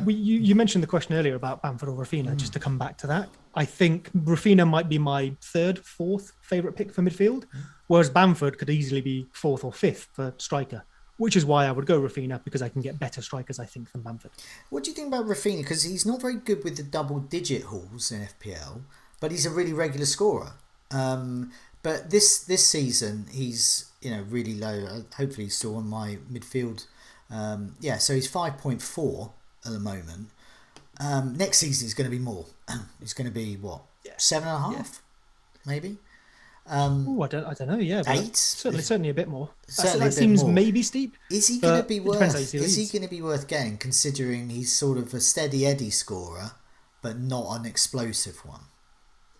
You mentioned the question earlier about Bamford or Rafinha. Just to come back to that, I think Rafinha might be my 3rd, 4th favourite pick for midfield, whereas Bamford could easily be 4th or 5th for striker, which is why I would go Rafinha, because I can get better strikers, I think, than Bamford. What do you think about Rafinha? Because he's not very good with the double-digit hauls in FPL, but he's a really regular scorer. But this season, he's really low. Hopefully he's still on my midfield. So he's 5.4 at the moment. Next season he's going to be more. He's going to be 7.5, maybe. I don't know. Yeah, 8. Certainly a bit more. Certainly that seems more. maybe steep. Is he going to be worth? Is he going to be worth getting, considering he's sort of a steady Eddie scorer, but not an explosive one?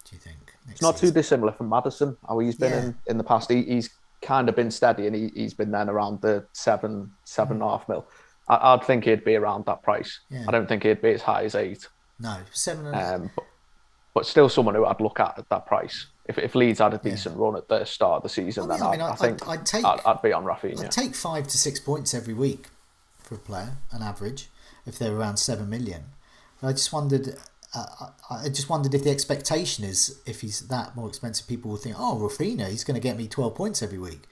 Do you think? It's not too dissimilar from Maddison. How he's been in the past. He's kind of been steady, and he's been then around the 7.5 mil. I'd think he'd be around that price. I don't think he'd be as high as 8. No, 7.5. But still someone who I'd look at that price. If Leeds had a decent run at the start of the season, I think I'd be on Rafinha. I'd take 5 to 6 points every week for a player, an average, if they're around 7 million. But I just wondered if the expectation is, if he's that more expensive, people will think, oh, Rafinha, he's going to get me 12 points every week.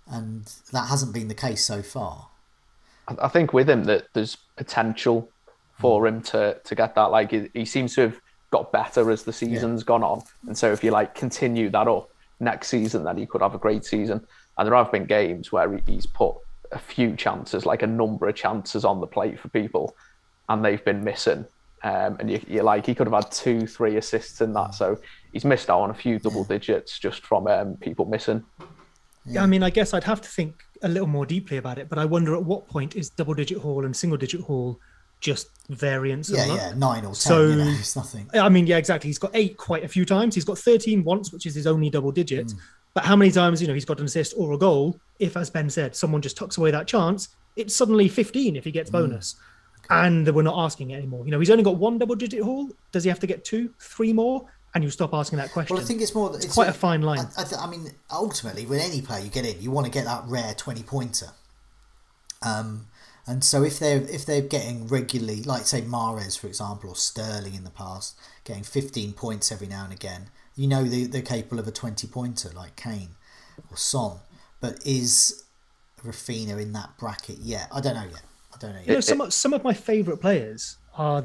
And that hasn't been the case so far. I think with him that there's potential for him to get that. Like he seems to have got better as the season's gone on. And so if you continue that up next season, then he could have a great season. And there have been games where he's put a few chances, like a number of chances on the plate for people, and they've been missing. And you're like, he could have had 2-3 assists in that. So he's missed out on a few double digits just from people missing. Yeah. I mean, I guess I'd have to think a little more deeply about it, but I wonder at what point is double-digit haul and single-digit haul just variance of luck? 9 or 10, So, it's nothing. I mean, yeah, exactly. He's got 8 quite a few times. He's got 13 once, which is his only double digit. But how many times, he's got an assist or a goal? If, as Ben said, someone just tucks away that chance, it's suddenly 15 if he gets bonus. And we're not asking it anymore. He's only got 1 double-digit haul. Does he have to get 2, 3 more? And you stop asking that question. Well, I think it's more... It's quite a fine line. I mean, ultimately, with any player you get in, you want to get that rare 20-pointer. And so if they're getting regularly, like, say, Mahrez, for example, or Sterling in the past, getting 15 points every now and again, they're capable of a 20-pointer, like Kane or Son. But is Rafinha in that bracket yet? I don't know yet. Some of my favourite players are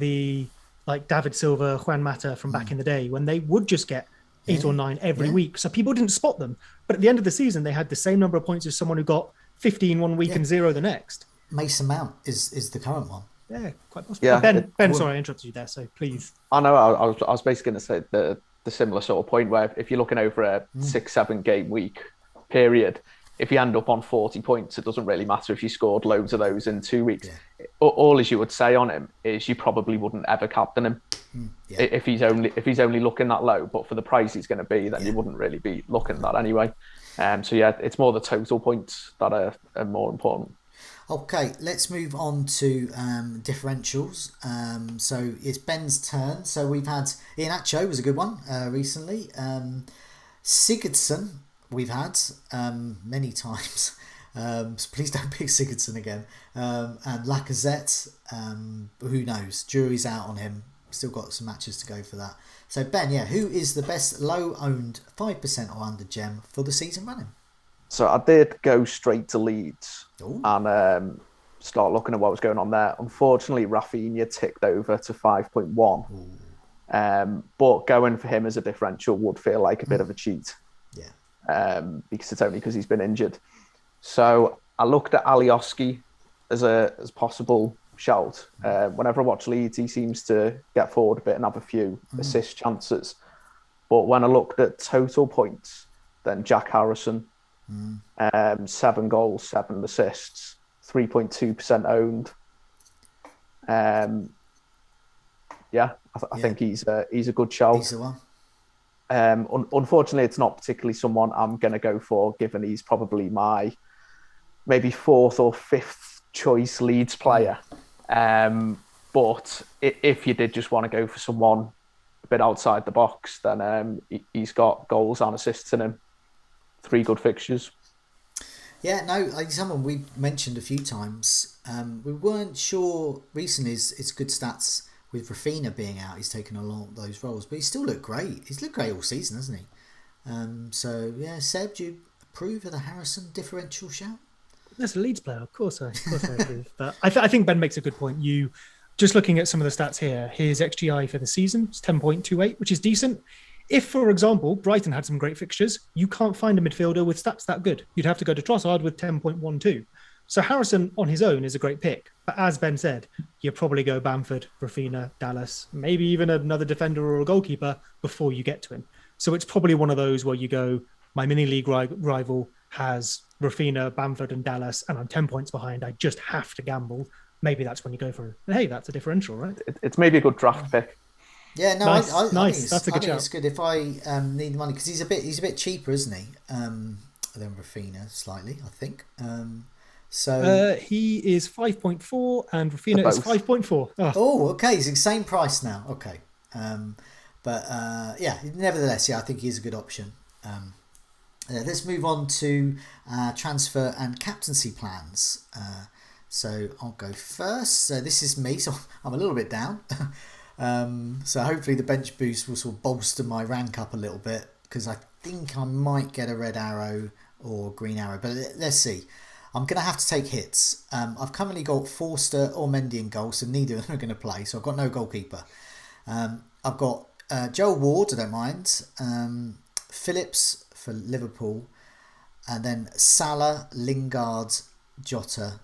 like David Silva, Juan Mata from back in the day, when they would just get 8 or 9 every week. So people didn't spot them. But at the end of the season, they had the same number of points as someone who got 15 one week and 0 the next. Mason Mount is the current one. Yeah, quite possible. Yeah, Ben, sorry, I interrupted you there, so please. I know, I was basically going to say the similar sort of point where if you're looking over a 6-7 game week period, if you end up on 40 points, it doesn't really matter if you scored loads of those in 2 weeks. Yeah. All as you would say on him is you probably wouldn't ever captain him if he's only looking that low. But for the price he's going to be, then you wouldn't really be looking at that anyway. So yeah, it's more the total points that are more important. Okay, let's move on to differentials. So it's Ben's turn. So we've had Iheanacho was a good one recently. Sigurdsson we've had many times. So please don't pick Sigurdsson again. And Lacazette, who knows? Jury's out on him. Still got some matches to go for that. So Ben, who is the best low-owned 5% or under gem for the season running? So I did go straight to Leeds and start looking at what was going on there. Unfortunately, Rafinha ticked over to 5.1. But going for him as a differential would feel like a bit of a cheat. Because it's only because he's been injured. So I looked at Alioski as possible shout. Whenever I watch Leeds, he seems to get forward a bit and have a few assist chances. But when I looked at total points, then Jack Harrison, 7 goals, 7 assists, 3.2% owned. I think he's a good shout. He's the one. Unfortunately, it's not particularly someone I'm going to go for, given he's probably my maybe 4th or 5th choice Leeds player. But if you did just want to go for someone a bit outside the box, then he's got goals and assists in him. 3 good fixtures. Yeah, no, someone we mentioned a few times. We weren't sure recently it's good stats with Rafinha being out. He's taken a lot of those roles, but he still looked great. He's looked great all season, hasn't he? Seb, do you approve of the Harrison differential shout? That's a Leeds player, of course I approve. But I think Ben makes a good point. You just looking at some of the stats here, his XGI for the season is 10.28, which is decent. If, for example, Brighton had some great fixtures, you can't find a midfielder with stats that good. You'd have to go to Trossard with 10.12. So Harrison on his own is a great pick. But as Ben said, you probably go Bamford, Rafinha, Dallas, maybe even another defender or a goalkeeper before you get to him. So it's probably one of those where you go, my mini league rival has Rafinha, Bamford and Dallas, and I'm 10 points behind. I just have to gamble. Maybe that's when you go for it. Hey, that's a differential, right? It's maybe a good draft pick. Yeah, no, nice. I think That's a good shout. it's good if I need money because he's a bit cheaper, isn't he? Than Rafinha slightly, I think. He is 5.4 and Rafinha is 5.4. Oh, okay, he's the same price now. Okay, nevertheless, I think he's a good option. Let's move on to transfer and captaincy plans. So I'll go first. So this is me. So I'm a little bit down. So hopefully the bench boost will sort of bolster my rank up a little bit because I think I might get a red arrow or green arrow. But let's see. I'm going to have to take hits. I've currently got Forster or Mendy in goal, so neither of them are going to play. So I've got no goalkeeper. I've got Joel Ward, I don't mind. Phillips for Liverpool. And then Salah, Lingard, Jota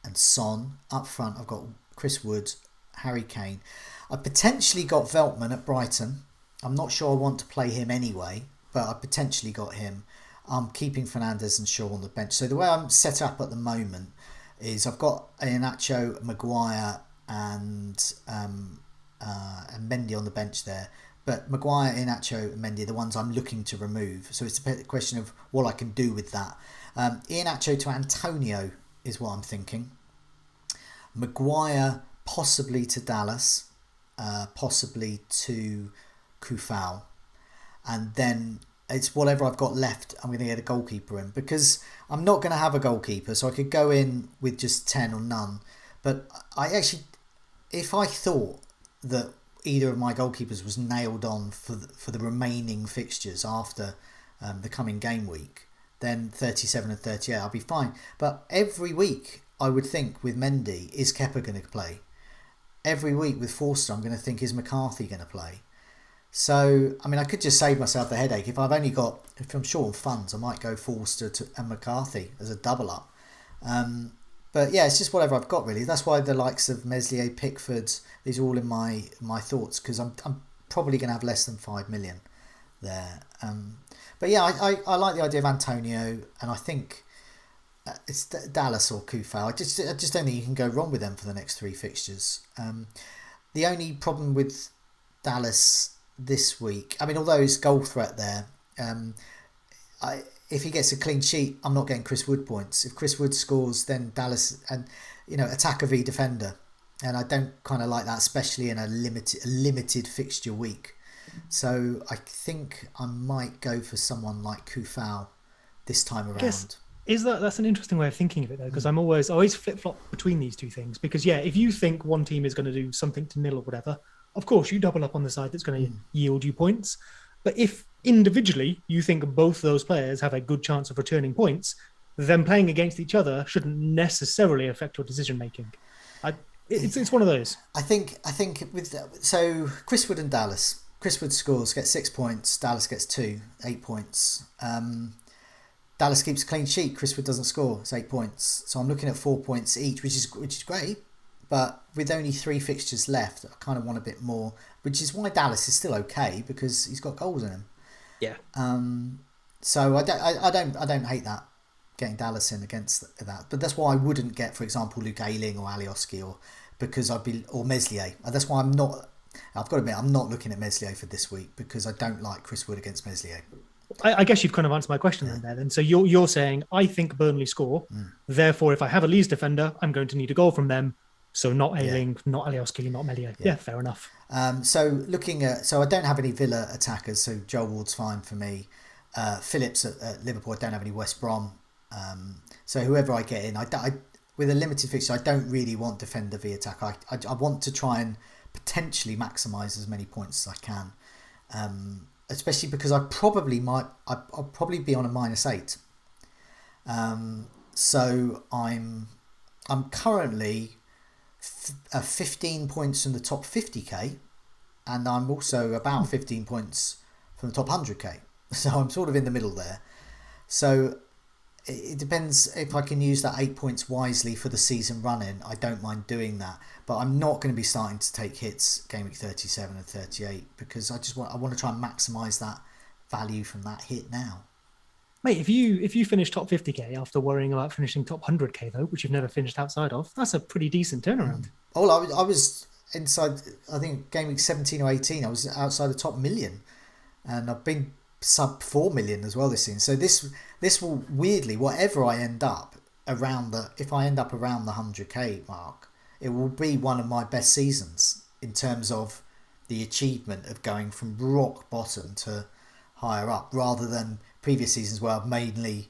and Son. Up front, I've got Chris Wood, Harry Kane. I potentially got Veltman at Brighton. I'm not sure I want to play him anyway, but I potentially got him. I'm keeping Fernandes and Shaw on the bench. So the way I'm set up at the moment is I've got Iheanacho, Maguire, and Mendy on the bench there. But Maguire, Iheanacho, and Mendy are the ones I'm looking to remove. So it's a question of what I can do with that. Iheanacho to Antonio is what I'm thinking. Maguire possibly to Dallas, possibly to Kufal, and then it's whatever I've got left. I'm going to get a goalkeeper in because I'm not going to have a goalkeeper, so I could go in with just 10 or none. But I actually, if I thought that either of my goalkeepers was nailed on for the remaining fixtures after the coming game week, then 37 and 38, I'll be fine. But every week, I would think with Mendy, is Kepa going to play? Every week with Forster, I'm going to think, is McCarthy going to play? So, I mean, I could just save myself the headache. If I'm short on funds, I might go Forster and McCarthy as a double up. But yeah, it's just whatever I've got really. That's why the likes of Meslier, Pickford, these are all in my thoughts, because I'm probably going to have less than 5 million there. But yeah, I like the idea of Antonio, and I think it's Dallas or Kufal. I just don't think you can go wrong with them for the next 3 fixtures. The only problem with Dallas this week, I mean, although it's goal threat there, if he gets a clean sheet, I'm not getting Chris Wood points. If Chris Wood scores, then Dallas, and attacker v defender, and I don't kind of like that, especially in a limited fixture week. So I think I might go for someone like Kufal this time around. That's an interesting way of thinking of it though, because I always flip flop between these two things. Because yeah, if you think one team is going to do something to nil or whatever, of course you double up on the side that's going to yield you points. But if individually you think both those players have a good chance of returning points, then playing against each other shouldn't necessarily affect your decision making. It's one of those. I think so Chris Wood and Dallas. Chris Wood scores, gets 6 points. Dallas gets 2, 8 points. Dallas keeps a clean sheet. Chris Wood doesn't score. It's 8 points. So I'm looking at 4 points each, which is great. But with only 3 fixtures left, I kind of want a bit more, which is why Dallas is still okay, because he's got goals in him. Yeah. So I don't hate that, getting Dallas in against that. But that's why I wouldn't get, for example, Luke Ayling or Alioski or Meslier. That's why I've got to admit, I'm not looking at Meslier for this week, because I don't like Chris Wood against Meslier. I guess you've kind of answered my question then. And so you're saying, I think Burnley score. Therefore, if I have a Leeds defender, I'm going to need a goal from them. So not Ayling, not Alioski, not Meslier. Yeah, fair enough. So I don't have any Villa attackers. So Joel Ward's fine for me. Phillips at Liverpool, I don't have any West Brom. So whoever I get in, with a limited fixture, I don't really want defender v attack. I want to try and potentially maximise as many points as I can. Especially because I'll probably be on a -8. So I'm currently 15 points from the top 50k, and I'm also about 15 points from the top 100k. So I'm sort of in the middle there. So it depends if I can use that 8 points wisely for the season running. I don't mind doing that, but I'm not going to be starting to take hits game week 37 and 38, because I want to try and maximise that value from that hit now. Mate, if you finish top 50k after worrying about finishing top 100k though, which you've never finished outside of, that's a pretty decent turnaround. Oh, I was inside. I think game week 17 or 18, I was outside the top million, and I've been sub 4 million as well this season. So this will weirdly, whatever I end up if I end up around the 100k mark, it will be one of my best seasons in terms of the achievement of going from rock bottom to higher up, rather than previous seasons where I've mainly,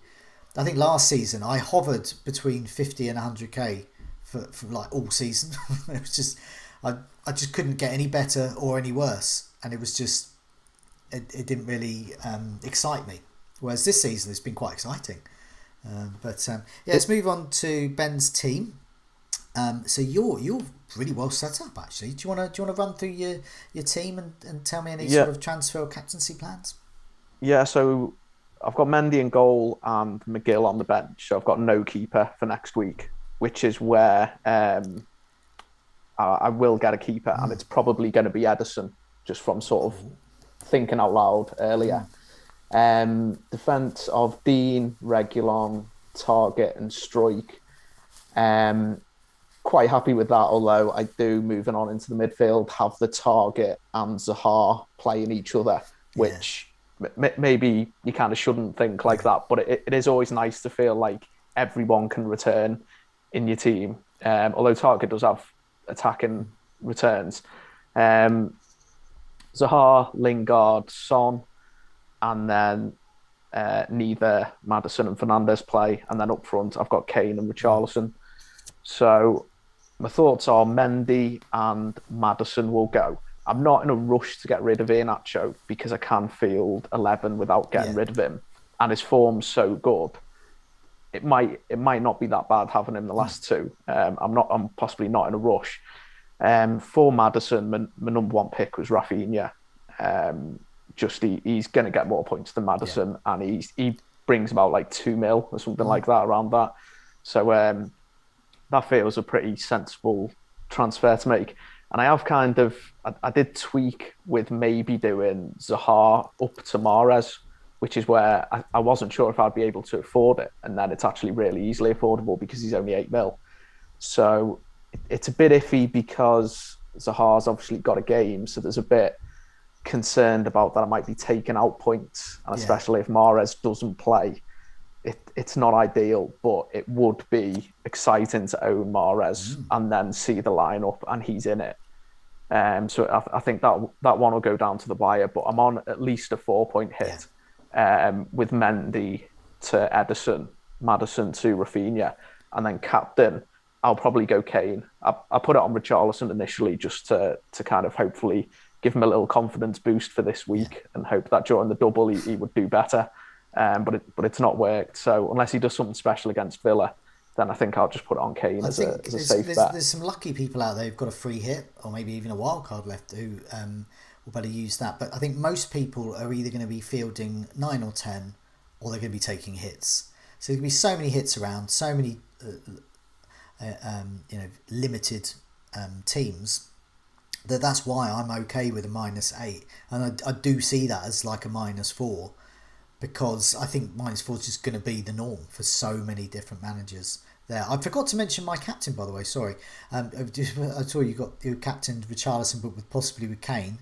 I think last season I hovered between 50 and 100k for like all season. It was just, I just couldn't get any better or any worse, and it was just, it didn't really excite me. Whereas this season it's been quite exciting. Let's move on to Ben's team. So you're really well set up actually. Do you want to run through your team and tell me any sort of transfer or captaincy plans? Yeah, so I've got Mendy in goal and McGill on the bench. So I've got no keeper for next week, which is where I will get a keeper, and it's probably going to be Edison, just from sort of thinking out loud earlier. Defence of Dean, Reguilon, Target, and Strike. Quite happy with that, although I do, moving on into the midfield, have the Target and Zaha playing each other, which maybe you kind of shouldn't think like that, but it is always nice to feel like everyone can return in your team. Although Target does have attacking returns. Zaha, Lingard, Son, and then neither Maddison and Fernandes play. And then up front, I've got Kane and Richarlison. So my thoughts are Mendy and Maddison will go. I'm not in a rush to get rid of Iheanacho because I can field 11 without getting rid of him. And his form's so good. It might not be that bad having him the last two. I'm possibly not in a rush. For Maddison, my number one pick was Rafinha. He's going to get more points than Maddison, and he brings about like 2 mil or something like that, around that. So that feels a pretty sensible transfer to make. And I have I did tweak with maybe doing Zaha up to Mahrez, which is where I wasn't sure if I'd be able to afford it. And then it's actually really easily affordable because he's only 8 mil. So it's a bit iffy because Zaha's obviously got a game. So there's a bit concerned about that I might be taking out points. And especially if Mahrez doesn't play, it's not ideal, but it would be exciting to own Mahrez and then see the lineup and he's in it. So I think that one will go down to the wire, but I'm on at least a 4-point hit with Mendy to Edison, Maddison to Rafinha, and then captain, I'll probably go Kane. I put it on Richarlison initially just to kind of hopefully give him a little confidence boost for this week and hope that during the double he would do better. But it's not worked. So unless he does something special against Villa, then I think I'll just put it on Kane as a safe bet. There's some lucky people out there who've got a free hit or maybe even a wild card left who will better use that. But I think most people are either going to be fielding 9 or 10 or they're going to be taking hits. So there's going to be so many hits around, so many limited teams that's why I'm okay with a -8. And I do see that as like a -4. Because I think -4 is just going to be the norm for so many different managers there. I forgot to mention my captain, by the way. Sorry. I saw you captained Richarlison, but possibly with Kane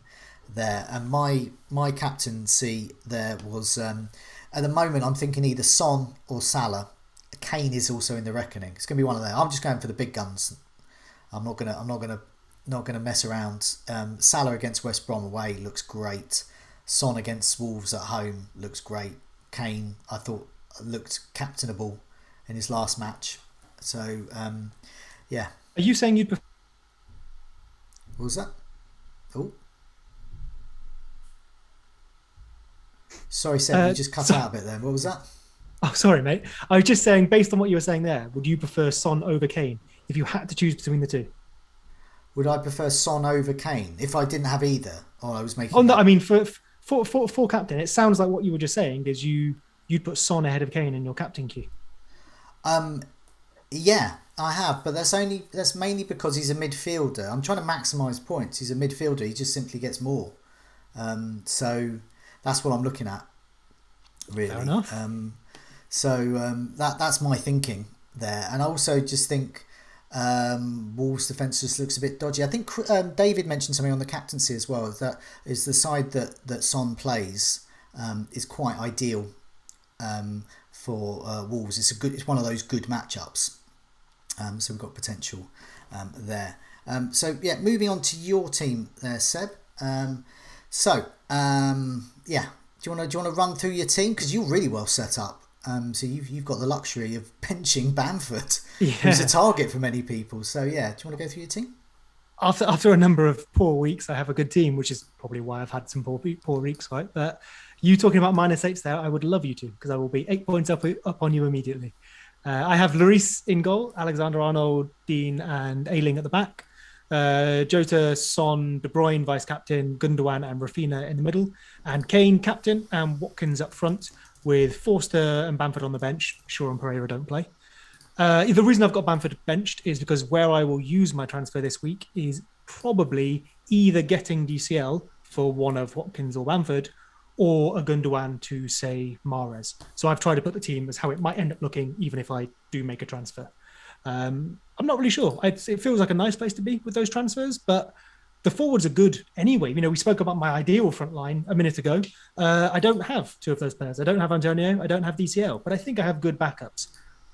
there. And my captaincy there was at the moment I'm thinking either Son or Salah. Kane is also in the reckoning. It's going to be one of them. I'm just going for the big guns. I'm not gonna mess around. Salah against West Brom away looks great. Son against Wolves at home looks great. Kane, I thought, looked captainable in his last match. So, yeah. Are you saying you'd... What was that? Oh. Sorry, Seb, you just cut out a bit there. What was that? Oh, sorry, mate. I was just saying, based on what you were saying there, would you prefer Son over Kane if you had to choose between the two? Would I prefer Son over Kane if I didn't have either? Or I was making... Oh, no, I mean, for captain, it sounds like what you were just saying is you'd put Son ahead of Kane in your captain queue. Yeah, I have, but that's mainly because he's a midfielder. I'm trying to maximise points. He's a midfielder. He just simply gets more. So that's what I'm looking at, really. Fair enough. That's my thinking there, and I also just think Wolves' defence just looks a bit dodgy. I think David mentioned something on the captaincy as well. That is the side that Son plays is quite ideal for Wolves. It's one of those good matchups. So we've got potential there. Moving on to your team there, Seb. Do you want to run through your team because you're really well set up? So you've got the luxury of benching Bamford, who's a target for many people. So do you want to go through your team? After a number of poor weeks, I have a good team, which is probably why I've had some poor weeks, right? But you talking about -8s there, I would love you to, because I will be 8 points up on you immediately. I have Lloris in goal, Alexander-Arnold, Dean, and Ayling at the back. Jota, Son, De Bruyne vice captain, Gundogan and Rafinha in the middle, and Kane captain, and Watkins up front, with Forster and Bamford on the bench. Shaw and Pereira don't play. The reason I've got Bamford benched is because where I will use my transfer this week is probably either getting DCL for one of Watkins or Bamford, or a Gundogan to, say, Mahrez. So I've tried to put the team as how it might end up looking, even if I do make a transfer. I'm not really sure. It feels like a nice place to be with those transfers, but the forwards are good anyway. We spoke about my ideal front line a minute ago. I don't have two of those players. I don't have Antonio. I don't have DCL, but I think I have good backups.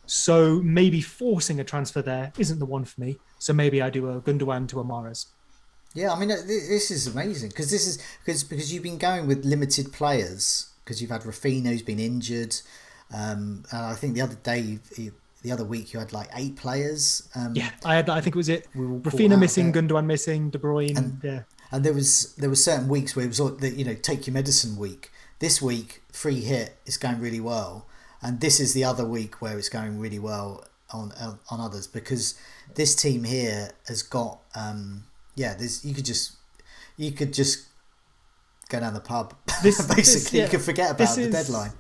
So maybe forcing a transfer there isn't the one for me. So maybe I do a Gundogan to a Mahrez. Yeah, I mean, this is amazing because you've been going with limited players because you've had Rafinha who's been injured. And I think the other week you had like 8 players. I think it was Rafinha missing, Gundogan missing, De Bruyne. And there were certain weeks where it was like, take your medicine week. This week, free hit is going really well. And this is the other week where it's going really well on others because this team here has got you could just go down the pub. You could forget about the deadline.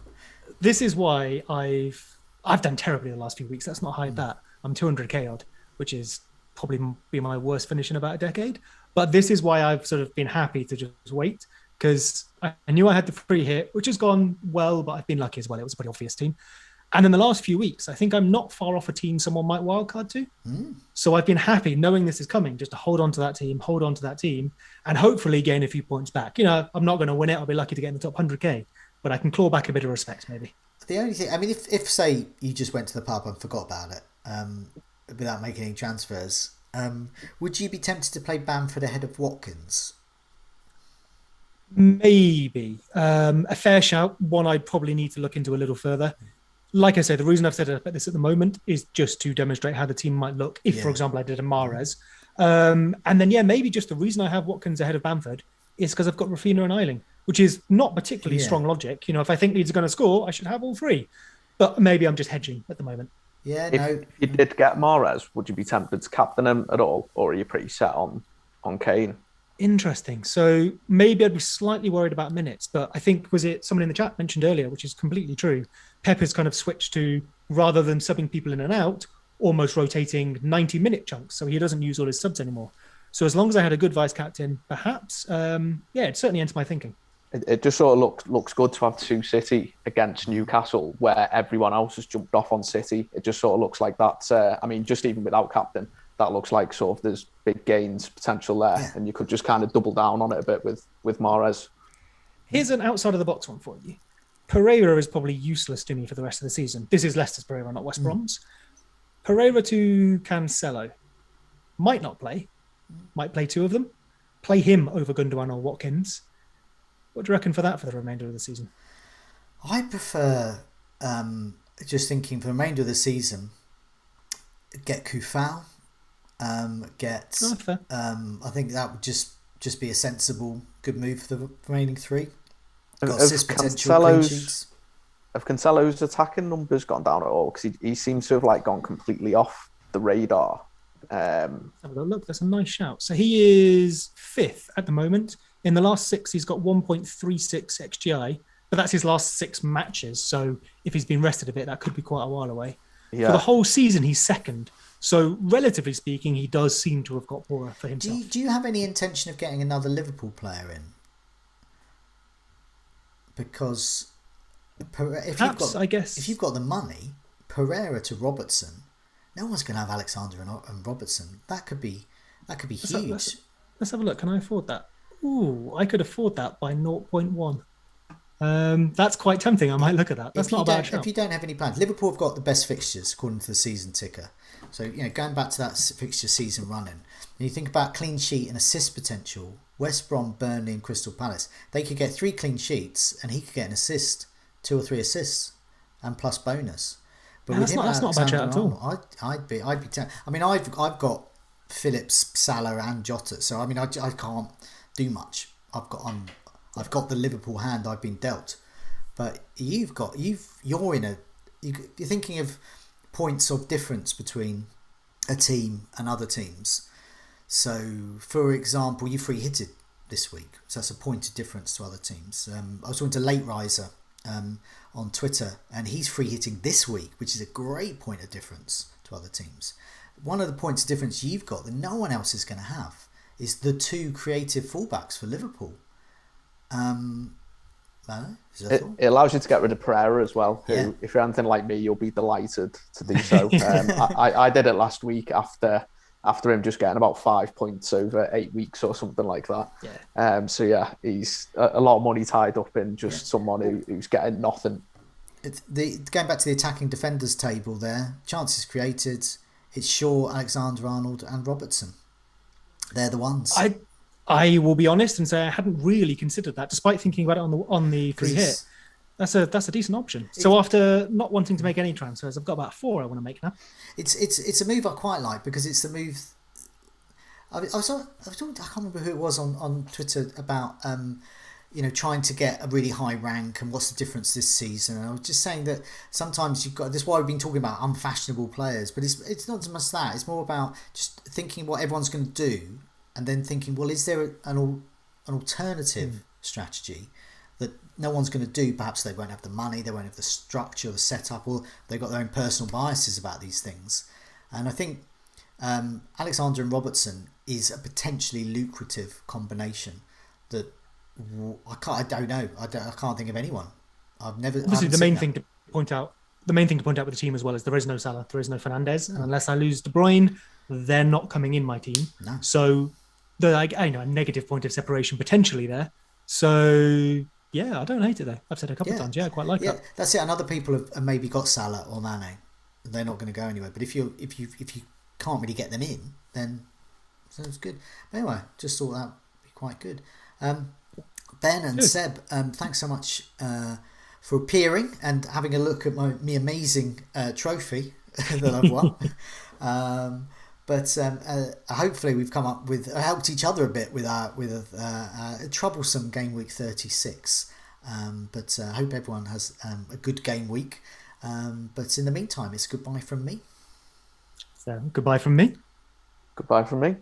This is why I've done terribly the last few weeks. Let's not hide that. I'm 200k odd, which is probably be my worst finish in about a decade. But this is why I've sort of been happy to just wait because I knew I had the free hit, which has gone well, but I've been lucky as well. It was a pretty obvious team. And in the last few weeks, I think I'm not far off a team someone might wildcard to. So I've been happy knowing this is coming, just to hold on to that team, and hopefully gain a few points back. I'm not going to win it. I'll be lucky to get in the top 100k, but I can claw back a bit of respect maybe. The only thing, I mean, if say you just went to the pub and forgot about it without making any transfers, would you be tempted to play Bamford ahead of Watkins? Maybe. A fair shout, one I'd probably need to look into a little further. Like I said, the reason I've said this at the moment is just to demonstrate how the team might look if, for example, I did a Mahrez. And then, maybe just the reason I have Watkins ahead of Bamford is because I've got Rafinha and Ayling, which is not particularly strong logic. If I think Leeds are going to score, I should have all 3. But maybe I'm just hedging at the moment. Yeah, if you did get Mahrez, would you be tempted to captain him at all? Or are you pretty set on Kane? Interesting. So maybe I'd be slightly worried about minutes, but I think, was it someone in the chat mentioned earlier, which is completely true, Pep has kind of switched to, rather than subbing people in and out, almost rotating 90-minute chunks, so he doesn't use all his subs anymore. So as long as I had a good vice-captain, perhaps, it certainly enters my thinking. It just sort of looks good to have 2 City against Newcastle, where everyone else has jumped off on City. It just sort of looks like that. Just even without captain, that looks like sort of there's big gains potential there, and you could just kind of double down on it a bit with Mahrez. Here's an outside of the box one for you. Pereira is probably useless to me for the rest of the season. This is Leicester's Pereira, not West Brom's. Pereira to Cancelo. Might not play. Might play 2 of them. Play him over Gundogan or Watkins. What do you reckon for that for the remainder of the season? I prefer, just thinking for the remainder of the season, get Kufal. I think that would just be a sensible, good move for the remaining 3. Got assist potential, clean sheets. Have Cancelo's attacking numbers gone down at all? Because he seems to have gone completely off the radar. Have a look. That's a nice shout. So he is 5th at the moment. In the last 6, he's got 1.36 XGI, but that's his last 6 matches. So if he's been rested a bit, that could be quite a while away. Yeah. For the whole season, he's 2nd. So relatively speaking, he does seem to have got poorer for himself. Do you have any intention of getting another Liverpool player in? Because if you've got the money, Pereira to Robertson, no one's going to have Alexander and Robertson. That could be huge. Let's have a look. Can I afford that? Ooh, I could afford that by 0.1. That's quite tempting. I might look at that. That's not a bad shout. If you don't have any plans, Liverpool have got the best fixtures according to the season ticker. So going back to that fixture season running, when you think about clean sheet and assist potential, West Brom, Burnley, and Crystal Palace, they could get 3 clean sheets, and he could get an assist, 2 or 3 assists, and plus bonus. But that's not a bad shout at all. I'd be. I mean, I've got Phillips, Salah, and Jota, so I mean, I can't do much. I've got the Liverpool hand I've been dealt, but you're thinking of points of difference between a team and other teams. So, for example, you free hitted this week, so that's a point of difference to other teams. I was talking to Late Riser on Twitter, and he's free hitting this week, which is a great point of difference to other teams. One of the points of difference you've got that no one else is going to have is the 2 creative fullbacks for Liverpool. It allows you to get rid of Pereira as well, who, if you're anything like me, you'll be delighted to do so. I did it last week after him just getting about 5 points over 8 weeks or something like that. He's a lot of money tied up in just someone who's getting nothing. Going back to the attacking defenders table there, chances created, it's Shaw, Alexander-Arnold and Robertson. They're the ones. I will be honest and say I hadn't really considered that, despite thinking about it on the free hit. That's a decent option. So after not wanting to make any transfers, I've got about 4 I want to make now. It's a move I quite like because it's the move. I can't remember who it was on Twitter about trying to get a really high rank and what's the difference this season. And I was just saying that sometimes you've got, this is why we've been talking about unfashionable players, but it's not so much that. It's more about just thinking what everyone's going to do and then thinking, well, is there an alternative strategy that no one's going to do? Perhaps they won't have the money, they won't have the structure, the setup, or they've got their own personal biases about these things. And I think Alexander and Robertson is a potentially lucrative combination that I don't know. I can't think of anyone. Obviously, the main thing to point out with the team as well is there is no Salah, there is no Fernandes, and unless I lose De Bruyne, they're not coming in my team. No. So there's a negative point of separation potentially there. So yeah, I don't hate it though. I've said it a couple of times. Yeah, I quite like that. That's it. And other people have maybe got Salah or Mane. They're not going to go anywhere. But if you can't really get them in, then sounds good. But anyway, just thought that would be quite good. Ben and Seb, thanks so much for appearing and having a look at my amazing trophy that I've won. But hopefully we've come up with helped each other a bit with a troublesome game week 36. But I hope everyone has a good game week. But in the meantime, it's goodbye from me. So goodbye from me. Goodbye from me.